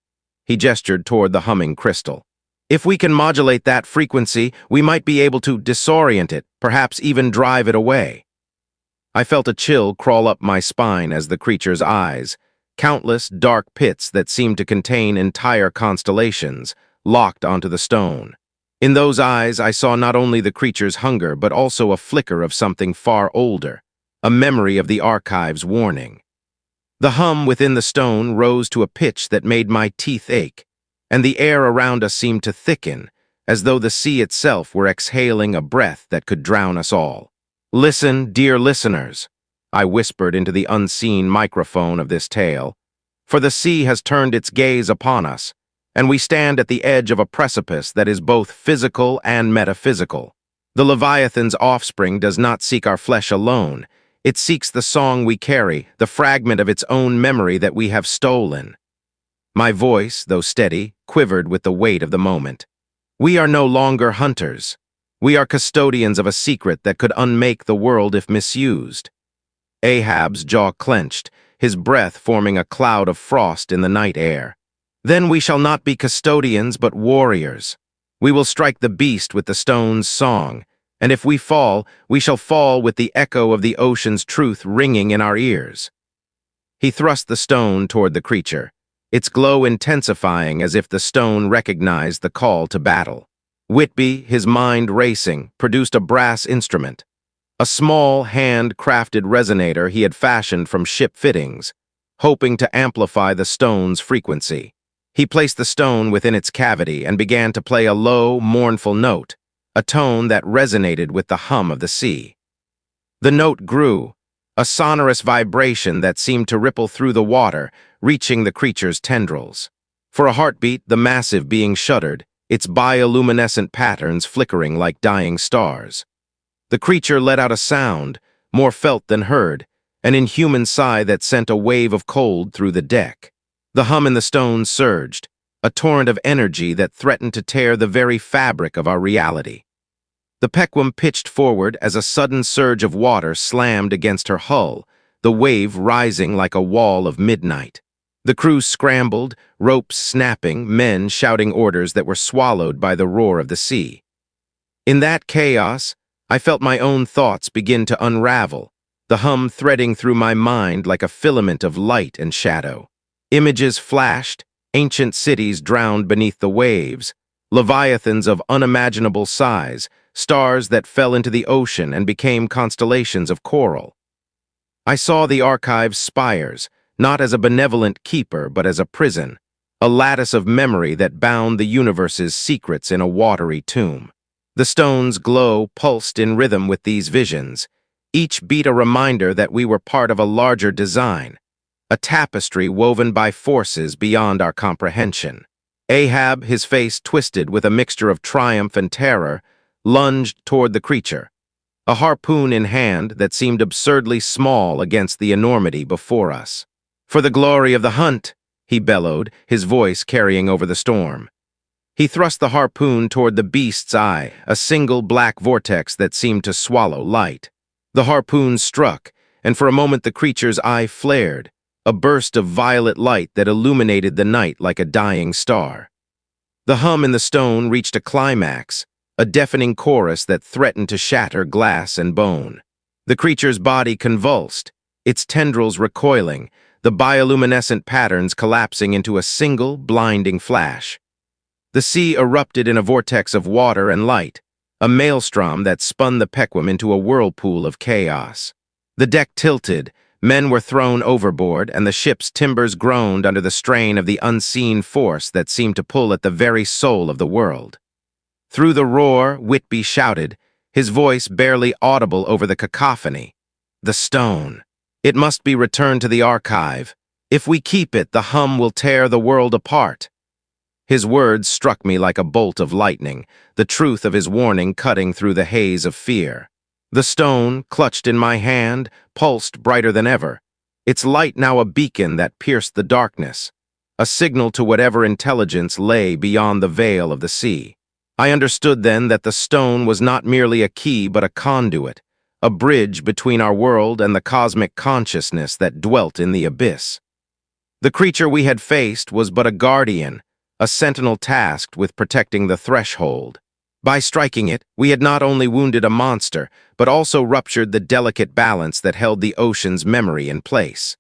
He gestured toward the humming crystal. If we can modulate that frequency, we might be able to disorient it, perhaps even drive it away. I felt a chill crawl up my spine as the creature's eyes, countless dark pits that seemed to contain entire constellations, locked onto the stone. In those eyes, I saw not only the creature's hunger, but also a flicker of something far older, a memory of the archive's warning. The hum within the stone rose to a pitch that made my teeth ache, and the air around us seemed to thicken, as though the sea itself were exhaling a breath that could drown us all. "Listen, dear listeners," I whispered into the unseen microphone of this tale, "for the sea has turned its gaze upon us, and we stand at the edge of a precipice that is both physical and metaphysical. The Leviathan's offspring does not seek our flesh alone. It seeks the song we carry, the fragment of its own memory that we have stolen." My voice, though steady, quivered with the weight of the moment. We are no longer hunters. We are custodians of a secret that could unmake the world if misused. Ahab's jaw clenched, his breath forming a cloud of frost in the night air. "Then we shall not be custodians but warriors. We will strike the beast with the stone's song, and if we fall, we shall fall with the echo of the ocean's truth ringing in our ears." He thrust the stone toward the creature, its glow intensifying as if the stone recognized the call to battle. Whitby, his mind racing, produced a brass instrument, a small, hand-crafted resonator he had fashioned from ship fittings, hoping to amplify the stone's frequency. He placed the stone within its cavity and began to play a low, mournful note, a tone that resonated with the hum of the sea. The note grew, a sonorous vibration that seemed to ripple through the water, reaching the creature's tendrils. For a heartbeat, the massive being shuddered, its bioluminescent patterns flickering like dying stars. The creature let out a sound, more felt than heard, an inhuman sigh that sent a wave of cold through the deck. The hum in the stone surged, a torrent of energy that threatened to tear the very fabric of our reality. The Pequam pitched forward as a sudden surge of water slammed against her hull, the wave rising like a wall of midnight. The crew scrambled, ropes snapping, men shouting orders that were swallowed by the roar of the sea. In that chaos, I felt my own thoughts begin to unravel, the hum threading through my mind like a filament of light and shadow. Images flashed, ancient cities drowned beneath the waves, leviathans of unimaginable size, stars that fell into the ocean and became constellations of coral. I saw the archive's spires, not as a benevolent keeper but as a prison, a lattice of memory that bound the universe's secrets in a watery tomb. The stone's glow pulsed in rhythm with these visions, each beat a reminder that we were part of a larger design, a tapestry woven by forces beyond our comprehension. Ahab, his face twisted with a mixture of triumph and terror, lunged toward the creature, a harpoon in hand that seemed absurdly small against the enormity before us. "For the glory of the hunt," he bellowed, his voice carrying over the storm. He thrust the harpoon toward the beast's eye, a single black vortex that seemed to swallow light. The harpoon struck, and for a moment the creature's eye flared, a burst of violet light that illuminated the night like a dying star. The hum in the stone reached a climax, a deafening chorus that threatened to shatter glass and bone. The creature's body convulsed, its tendrils recoiling, the bioluminescent patterns collapsing into a single, blinding flash. The sea erupted in a vortex of water and light, a maelstrom that spun the Pequam into a whirlpool of chaos. The deck tilted, men were thrown overboard, and the ship's timbers groaned under the strain of the unseen force that seemed to pull at the very soul of the world. Through the roar, Whitby shouted, his voice barely audible over the cacophony. "The stone. It must be returned to the archive. If we keep it, the hum will tear the world apart." His words struck me like a bolt of lightning, the truth of his warning cutting through the haze of fear. The stone, clutched in my hand, pulsed brighter than ever, its light now a beacon that pierced the darkness, a signal to whatever intelligence lay beyond the veil of the sea. I understood then that the stone was not merely a key but a conduit, a bridge between our world and the cosmic consciousness that dwelt in the abyss. The creature we had faced was but a guardian, a sentinel tasked with protecting the threshold. By striking it, we had not only wounded a monster, but also ruptured the delicate balance that held the ocean's memory in place.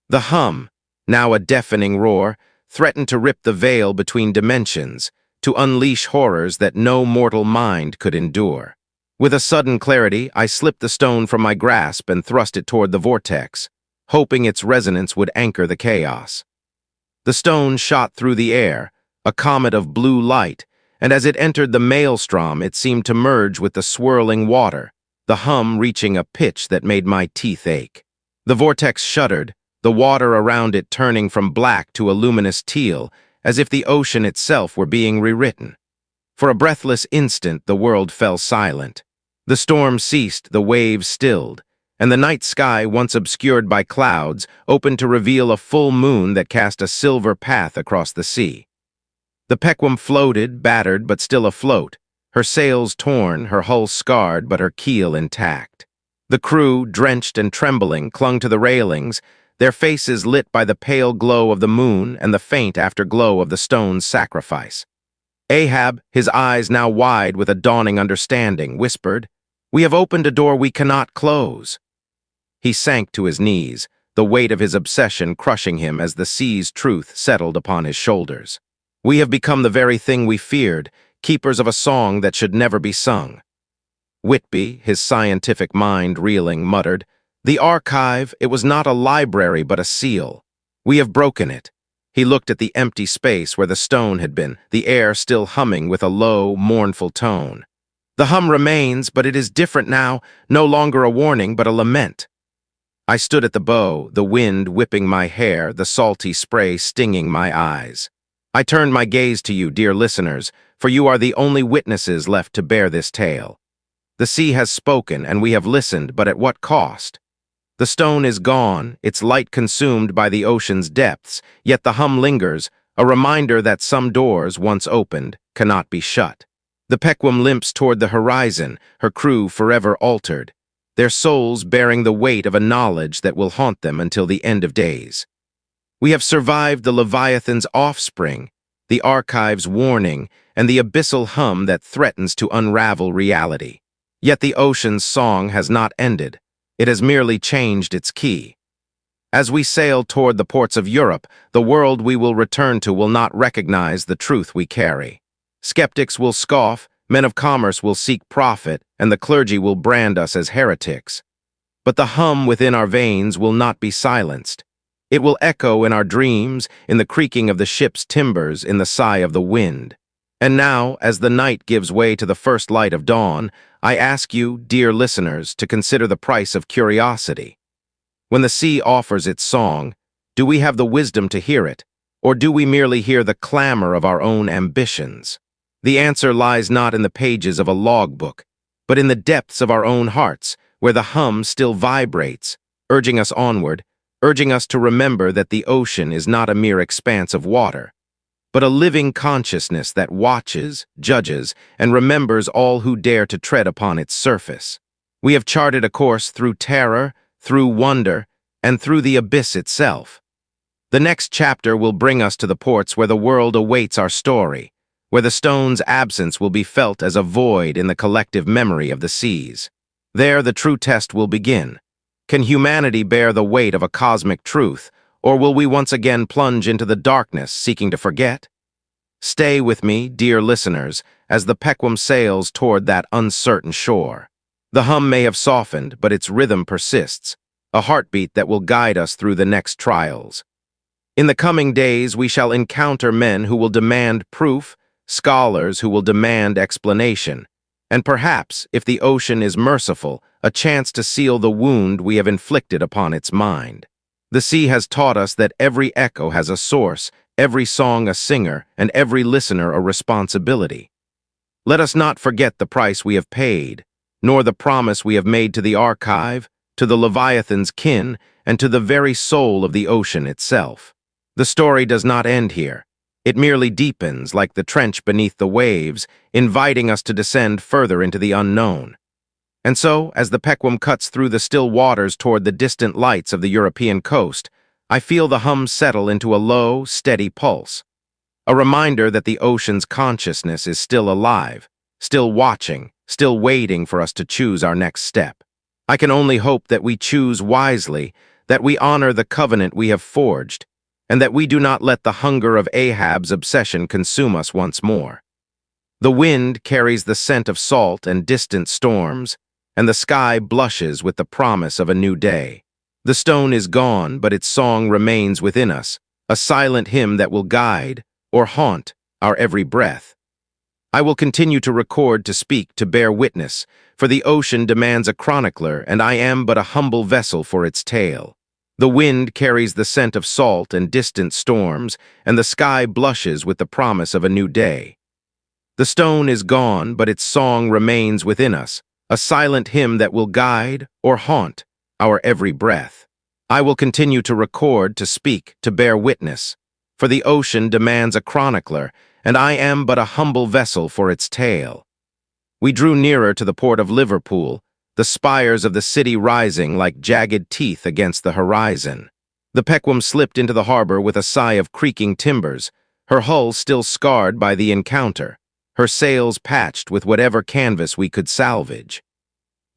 The hum, now a deafening roar, threatened to rip the veil between dimensions, to unleash horrors that no mortal mind could endure. With a sudden clarity, I slipped the stone from my grasp and thrust it toward the vortex, hoping its resonance would anchor the chaos. The stone shot through the air, a comet of blue light, and as it entered the maelstrom, it seemed to merge with the swirling water, the hum reaching a pitch that made my teeth ache. The vortex shuddered, the water around it turning from black to a luminous teal, as if the ocean itself were being rewritten. For a breathless instant, the world fell silent. The storm ceased, the waves stilled, and the night sky, once obscured by clouds, opened to reveal a full moon that cast a silver path across the sea. The Pequam floated, battered but still afloat, her sails torn, her hull scarred but her keel intact. The crew, drenched and trembling, clung to the railings, their faces lit by the pale glow of the moon and the faint afterglow of the stone's sacrifice. Ahab, his eyes now wide with a dawning understanding, whispered, "We have opened a door we cannot close." He sank to his knees, the weight of his obsession crushing him as the sea's truth settled upon his shoulders. We have become the very thing we feared, keepers of a song that should never be sung. Whitby, his scientific mind reeling, muttered, "The archive, it was not a library but a seal. We have broken it." He looked at the empty space where the stone had been, the air still humming with a low, mournful tone. "The hum remains, but it is different now, no longer a warning but a lament." I stood at the bow, the wind whipping my hair, the salty spray stinging my eyes. I turned my gaze to you, dear listeners, for you are the only witnesses left to bear this tale. The sea has spoken, and we have listened, but at what cost? The stone is gone, its light consumed by the ocean's depths, yet the hum lingers, a reminder that some doors, once opened, cannot be shut. The Pequam limps toward the horizon, her crew forever altered, their souls bearing the weight of a knowledge that will haunt them until the end of days. We have survived the Leviathan's offspring, the archive's warning, and the abyssal hum that threatens to unravel reality. Yet the ocean's song has not ended. It has merely changed its key. As we sail toward the ports of Europe, the world we will return to will not recognize the truth we carry. Skeptics will scoff, men of commerce will seek profit, and the clergy will brand us as heretics. But the hum within our veins will not be silenced. It will echo in our dreams, in the creaking of the ship's timbers, in the sigh of the wind. And now, as the night gives way to the first light of dawn, I ask you, dear listeners, to consider the price of curiosity. When the sea offers its song, do we have the wisdom to hear it, or do we merely hear the clamor of our own ambitions? The answer lies not in the pages of a logbook, but in the depths of our own hearts, where the hum still vibrates, urging us onward, urging us to remember that the ocean is not a mere expanse of water, but a living consciousness that watches, judges, and remembers all who dare to tread upon its surface. We have charted a course through terror, through wonder, and through the abyss itself. The next chapter will bring us to the ports where the world awaits our story, where the stone's absence will be felt as a void in the collective memory of the seas. There the true test will begin. Can humanity bear the weight of a cosmic truth, or will we once again plunge into the darkness seeking to forget? Stay with me, dear listeners, as the Pequam sails toward that uncertain shore. The hum may have softened, but its rhythm persists, a heartbeat that will guide us through the next trials. In the coming days, we shall encounter men who will demand proof, scholars who will demand explanation, and perhaps, if the ocean is merciful, a chance to seal the wound we have inflicted upon its mind. The sea has taught us that every echo has a source, every song a singer, and every listener a responsibility. Let us not forget the price we have paid, nor the promise we have made to the archive, to the Leviathan's kin, and to the very soul of the ocean itself. The story does not end here. It merely deepens, like the trench beneath the waves, inviting us to descend further into the unknown. And so, as the Pequam cuts through the still waters toward the distant lights of the European coast, I feel the hum settle into a low, steady pulse. A reminder that the ocean's consciousness is still alive, still watching, still waiting for us to choose our next step. I can only hope that we choose wisely, that we honor the covenant we have forged, and that we do not let the hunger of Ahab's obsession consume us once more. The wind carries the scent of salt and distant storms, and the sky blushes with the promise of a new day. The stone is gone, but its song remains within us, a silent hymn that will guide, or haunt, our every breath. I will continue to record, to speak, to bear witness, for the ocean demands a chronicler, and I am but a humble vessel for its tale. The wind carries the scent of salt and distant storms, and the sky blushes with the promise of a new day. The stone is gone, but its song remains within us, a silent hymn that will guide, or haunt, our every breath. I will continue to record, to speak, to bear witness, for the ocean demands a chronicler, and I am but a humble vessel for its tale. We drew nearer to the port of Liverpool, the spires of the city rising like jagged teeth against the horizon. The Pequam slipped into the harbor with a sigh of creaking timbers, her hull still scarred by the encounter, her sails patched with whatever canvas we could salvage.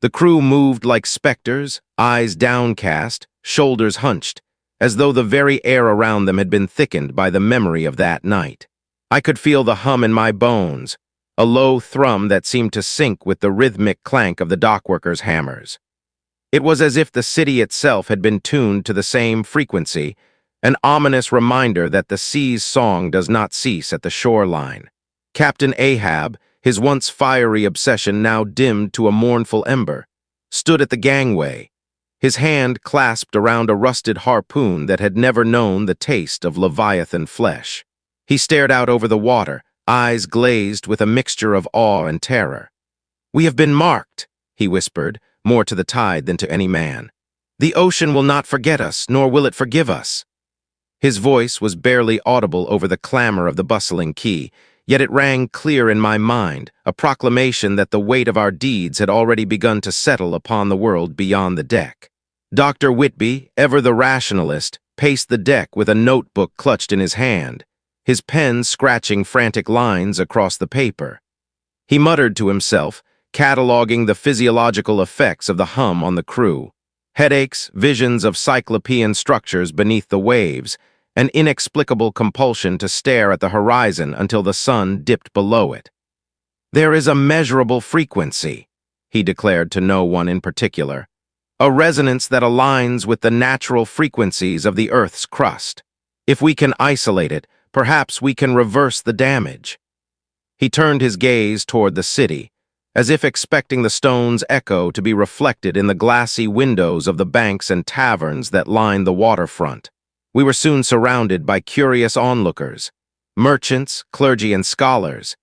The crew moved like specters, eyes downcast, shoulders hunched, as though the very air around them had been thickened by the memory of that night. I could feel the hum in my bones, a low thrum that seemed to sync with the rhythmic clank of the dockworkers' hammers. It was as if the city itself had been tuned to the same frequency, an ominous reminder that the sea's song does not cease at the shoreline. Captain Ahab, his once fiery obsession now dimmed to a mournful ember, stood at the gangway, his hand clasped around a rusted harpoon that had never known the taste of Leviathan flesh. He stared out over the water, eyes glazed with a mixture of awe and terror. "We have been marked," he whispered, more to the tide than to any man. "The ocean will not forget us, nor will it forgive us." His voice was barely audible over the clamor of the bustling quay, yet it rang clear in my mind, a proclamation that the weight of our deeds had already begun to settle upon the world beyond the deck. Dr. Whitby, ever the rationalist, paced the deck with a notebook clutched in his hand, his pen scratching frantic lines across the paper. He muttered to himself, cataloging the physiological effects of the hum on the crew. Headaches, visions of cyclopean structures beneath the waves, an inexplicable compulsion to stare at the horizon until the sun dipped below it. "There is a measurable frequency," he declared to no one in particular, "a resonance that aligns with the natural frequencies of the Earth's crust. If we can isolate it, perhaps we can reverse the damage." He turned his gaze toward the city, as if expecting the stone's echo to be reflected in the glassy windows of the banks and taverns that lined the waterfront. We were soon surrounded by curious onlookers, merchants, clergy, and scholars,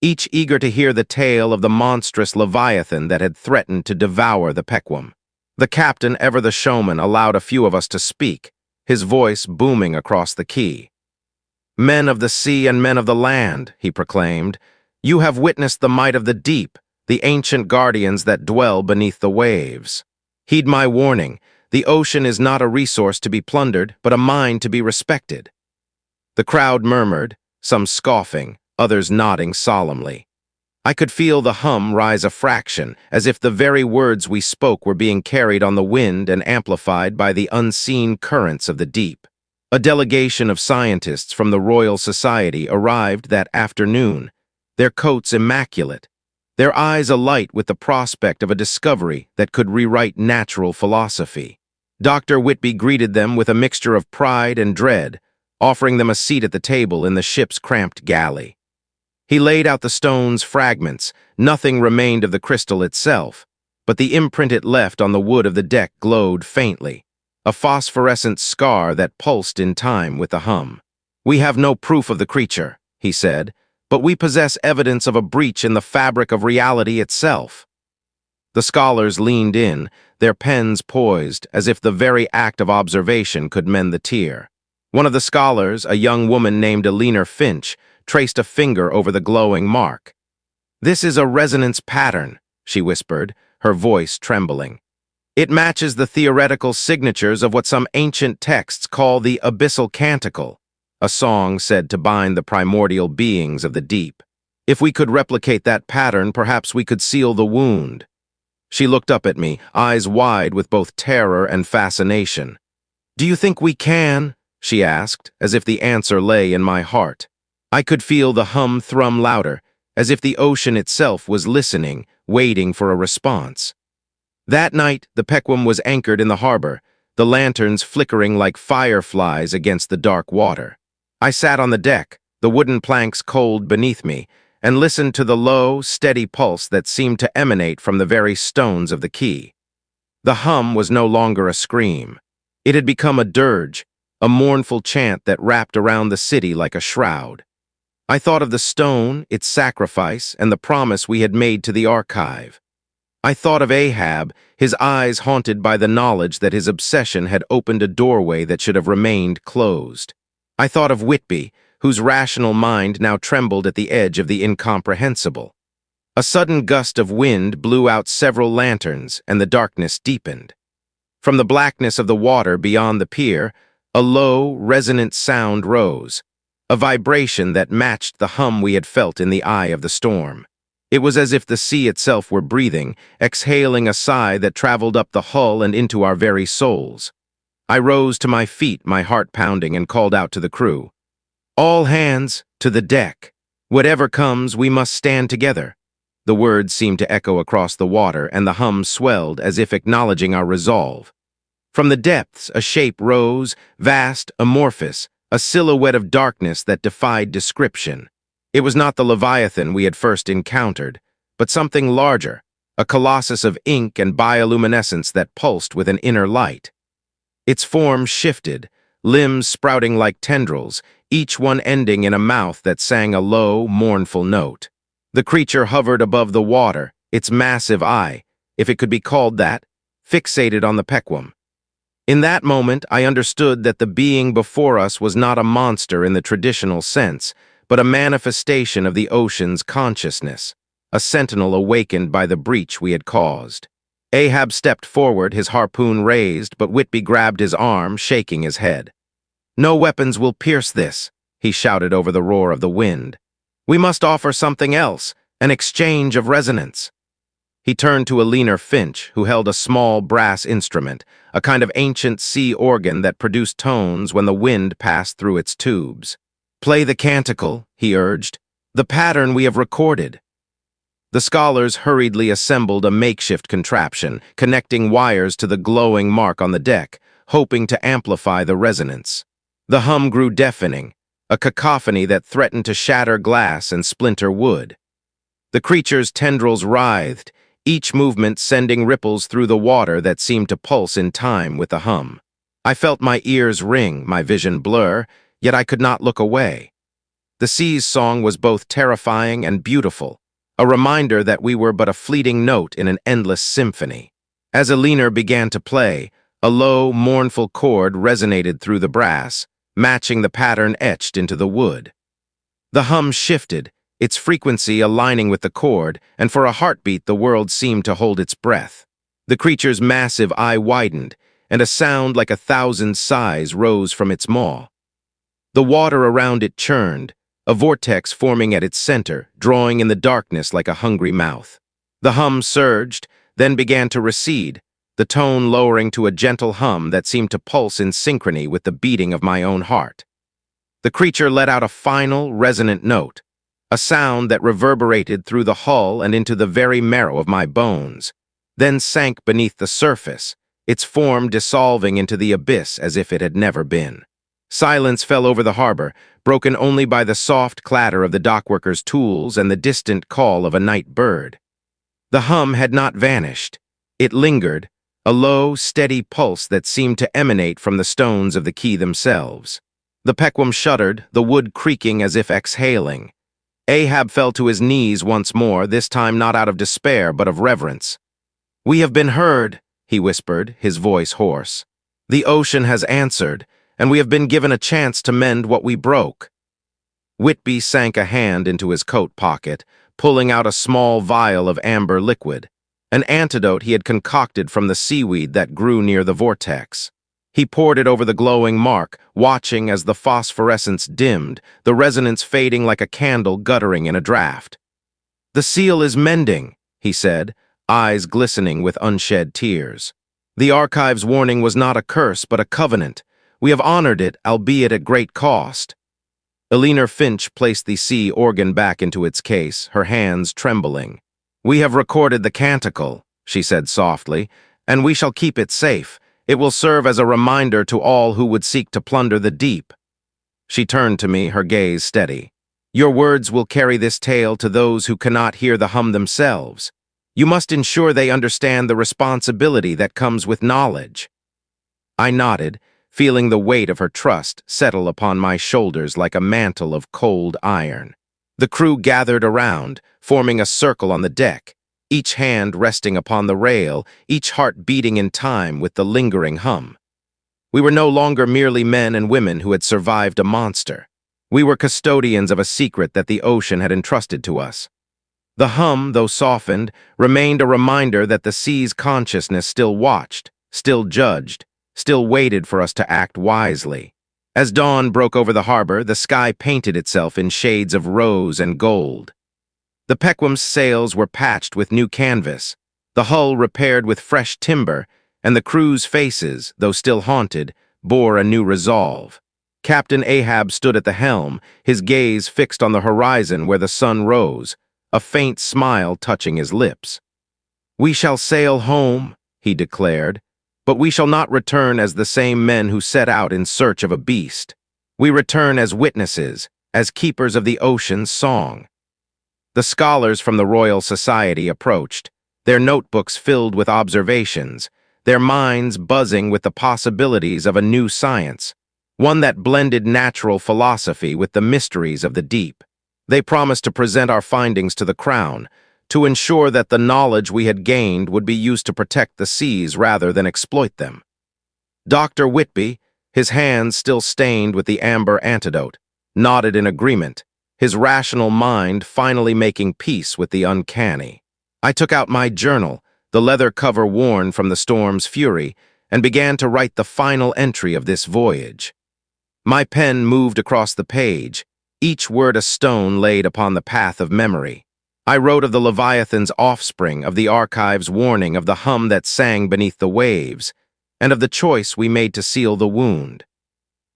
each eager to hear the tale of the monstrous Leviathan that had threatened to devour the Pequam. The captain, ever the showman, allowed a few of us to speak, his voice booming across the quay. "Men of the sea and men of the land," he proclaimed, "you have witnessed the might of the deep, the ancient guardians that dwell beneath the waves. Heed my warning. The ocean is not a resource to be plundered, but a mine to be respected." The crowd murmured, some scoffing, others nodding solemnly. I could feel the hum rise a fraction, as if the very words we spoke were being carried on the wind and amplified by the unseen currents of the deep. A delegation of scientists from the Royal Society arrived that afternoon, their coats immaculate, their eyes alight with the prospect of a discovery that could rewrite natural philosophy. Dr. Whitby greeted them with a mixture of pride and dread, offering them a seat at the table in the ship's cramped galley. He laid out the stone's fragments. Nothing remained of the crystal itself, but the imprint it left on the wood of the deck glowed faintly, a phosphorescent scar that pulsed in time with the hum. "We have no proof of the creature," he said, "but we possess evidence of a breach in the fabric of reality itself." The scholars leaned in, their pens poised, as if the very act of observation could mend the tear. One of the scholars, a young woman named Alina Finch, traced a finger over the glowing mark. "This is a resonance pattern," she whispered, her voice trembling. "It matches the theoretical signatures of what some ancient texts call the abyssal canticle, a song said to bind the primordial beings of the deep. If we could replicate that pattern, perhaps we could seal the wound." She looked up at me, eyes wide with both terror and fascination. "Do you think we can?" she asked, as if the answer lay in my heart. I could feel the hum thrum louder, as if the ocean itself was listening, waiting for a response. That night, the Pequam was anchored in the harbor, the lanterns flickering like fireflies against the dark water. I sat on the deck, the wooden planks cold beneath me, and listened to the low, steady pulse that seemed to emanate from the very stones of the quay. The hum was no longer a scream. It had become a dirge, a mournful chant that wrapped around the city like a shroud. I thought of the stone, its sacrifice, and the promise we had made to the archive. I thought of Ahab, his eyes haunted by the knowledge that his obsession had opened a doorway that should have remained closed. I thought of Whitby, whose rational mind now trembled at the edge of the incomprehensible. A sudden gust of wind blew out several lanterns, and the darkness deepened. From the blackness of the water beyond the pier, a low, resonant sound rose, a vibration that matched the hum we had felt in the eye of the storm. It was as if the sea itself were breathing, exhaling a sigh that traveled up the hull and into our very souls. I rose to my feet, my heart pounding, and called out to the crew. "All hands, to the deck. Whatever comes, we must stand together." The words seemed to echo across the water, and the hum swelled as if acknowledging our resolve. From the depths, a shape rose, vast, amorphous, a silhouette of darkness that defied description. It was not the Leviathan we had first encountered, but something larger, a colossus of ink and bioluminescence that pulsed with an inner light. Its form shifted, limbs sprouting like tendrils, each one ending in a mouth that sang a low, mournful note. The creature hovered above the water, its massive eye, if it could be called that, fixated on the Pequam. In that moment, I understood that the being before us was not a monster in the traditional sense, but a manifestation of the ocean's consciousness, a sentinel awakened by the breach we had caused. Ahab stepped forward, his harpoon raised, but Whitby grabbed his arm, shaking his head. "No weapons will pierce this," he shouted over the roar of the wind. "We must offer something else, an exchange of resonance." He turned to Alina Finch, who held a small brass instrument, a kind of ancient sea organ that produced tones when the wind passed through its tubes. "Play the canticle," he urged, "the pattern we have recorded." The scholars hurriedly assembled a makeshift contraption, connecting wires to the glowing mark on the deck, hoping to amplify the resonance. The hum grew deafening, a cacophony that threatened to shatter glass and splinter wood. The creature's tendrils writhed, each movement sending ripples through the water that seemed to pulse in time with the hum. I felt my ears ring, my vision blur, yet I could not look away. The sea's song was both terrifying and beautiful, a reminder that we were but a fleeting note in an endless symphony. As Alina began to play, a low, mournful chord resonated through the brass, matching the pattern etched into the wood. The hum shifted, its frequency aligning with the chord, and for a heartbeat the world seemed to hold its breath. The creature's massive eye widened, and a sound like 1,000 sighs rose from its maw. The water around it churned, a vortex forming at its center, drawing in the darkness like a hungry mouth. The hum surged, then began to recede, the tone lowering to a gentle hum that seemed to pulse in synchrony with the beating of my own heart. The creature let out a final, resonant note, a sound that reverberated through the hull and into the very marrow of my bones, then sank beneath the surface, its form dissolving into the abyss as if it had never been. Silence fell over the harbor, broken only by the soft clatter of the dockworkers' tools and the distant call of a night bird. The hum had not vanished. It lingered, a low, steady pulse that seemed to emanate from the stones of the quay themselves. The Pequam shuddered, the wood creaking as if exhaling. Ahab fell to his knees once more, this time not out of despair but of reverence. "We have been heard," he whispered, his voice hoarse. "The ocean has answered, and we have been given a chance to mend what we broke." Whitby sank a hand into his coat pocket, pulling out a small vial of amber liquid, an antidote he had concocted from the seaweed that grew near the vortex. He poured it over the glowing mark, watching as the phosphorescence dimmed, the resonance fading like a candle guttering in a draught. "The seal is mending," he said, eyes glistening with unshed tears. "The archive's warning was not a curse, but a covenant. We have honored it, albeit at great cost." Eleanor Finch placed the sea organ back into its case, her hands trembling. "We have recorded the canticle," she said softly, "and we shall keep it safe. It will serve as a reminder to all who would seek to plunder the deep." She turned to me, her gaze steady. "Your words will carry this tale to those who cannot hear the hum themselves. You must ensure they understand the responsibility that comes with knowledge." I nodded, feeling the weight of her trust settle upon my shoulders like a mantle of cold iron. The crew gathered around, forming a circle on the deck, each hand resting upon the rail, each heart beating in time with the lingering hum. We were no longer merely men and women who had survived a monster. We were custodians of a secret that the ocean had entrusted to us. The hum, though softened, remained a reminder that the sea's consciousness still watched, still judged, still waited for us to act wisely. As dawn broke over the harbor, the sky painted itself in shades of rose and gold. The Pequam's sails were patched with new canvas, the hull repaired with fresh timber, and the crew's faces, though still haunted, bore a new resolve. Captain Ahab stood at the helm, his gaze fixed on the horizon where the sun rose, a faint smile touching his lips. "We shall sail home," he declared, "but we shall not return as the same men who set out in search of a beast. We return as witnesses, as keepers of the ocean's song." The scholars from the Royal Society approached, their notebooks filled with observations, their minds buzzing with the possibilities of a new science, one that blended natural philosophy with the mysteries of the deep. They promised to present our findings to the Crown, to ensure that the knowledge we had gained would be used to protect the seas rather than exploit them. Dr. Whitby, his hands still stained with the amber antidote, nodded in agreement, his rational mind finally making peace with the uncanny. I took out my journal, the leather cover worn from the storm's fury, and began to write the final entry of this voyage. My pen moved across the page, each word a stone laid upon the path of memory. I wrote of the Leviathan's offspring, of the archive's warning, of the hum that sang beneath the waves, and of the choice we made to seal the wound.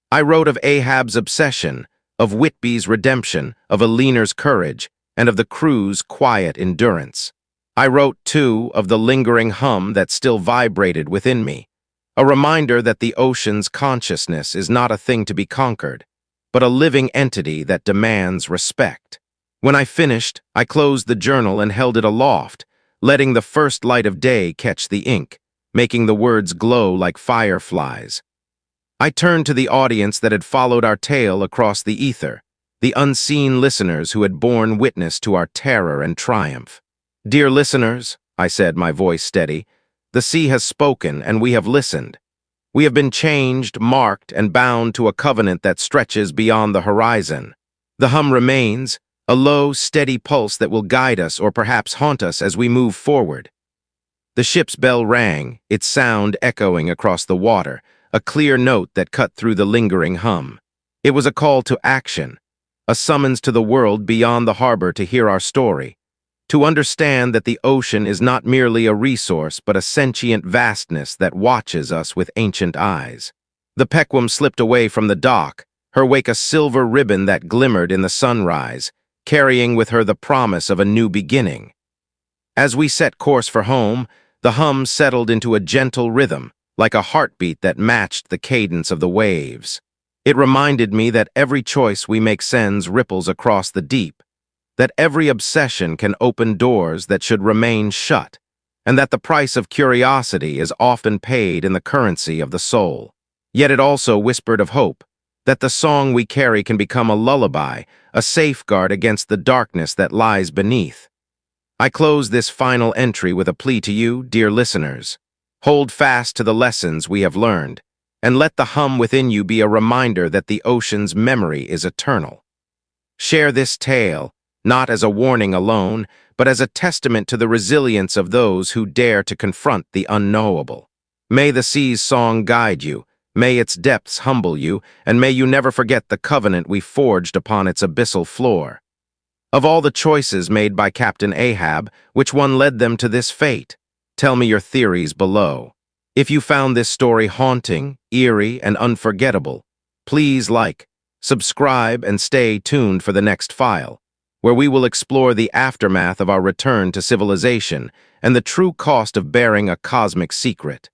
I wrote of Ahab's obsession, of Whitby's redemption, of Eleanor's courage, and of the crew's quiet endurance. I wrote, too, of the lingering hum that still vibrated within me, a reminder that the ocean's consciousness is not a thing to be conquered, but a living entity that demands respect. When I finished, I closed the journal and held it aloft, letting the first light of day catch the ink, making the words glow like fireflies. I turned to the audience that had followed our tale across the ether, the unseen listeners who had borne witness to our terror and triumph. "Dear listeners," I said, my voice steady, "the sea has spoken and we have listened. We have been changed, marked, and bound to a covenant that stretches beyond the horizon. The hum remains, a low, steady pulse that will guide us or perhaps haunt us as we move forward." The ship's bell rang, its sound echoing across the water, a clear note that cut through the lingering hum. It was a call to action, a summons to the world beyond the harbor to hear our story, to understand that the ocean is not merely a resource but a sentient vastness that watches us with ancient eyes. The Pequam slipped away from the dock, her wake a silver ribbon that glimmered in the sunrise, carrying with her the promise of a new beginning. As we set course for home, the hum settled into a gentle rhythm, like a heartbeat that matched the cadence of the waves. It reminded me that every choice we make sends ripples across the deep, that every obsession can open doors that should remain shut, and that the price of curiosity is often paid in the currency of the soul. Yet it also whispered of hope, that the song we carry can become a lullaby, a safeguard against the darkness that lies beneath. I close this final entry with a plea to you, dear listeners. Hold fast to the lessons we have learned. and let the hum within you be a reminder that the ocean's memory is eternal. Share this tale, not as a warning alone, but as a testament to the resilience of those who dare to confront the unknowable. May the sea's song guide you, may its depths humble you, and may you never forget the covenant we forged upon its abyssal floor. Of all the choices made by Captain Ahab, which one led them to this fate? Tell me your theories below. If you found this story haunting, eerie, and unforgettable, please like, subscribe, and stay tuned for the next file, where we will explore the aftermath of our return to civilization and the true cost of bearing a cosmic secret.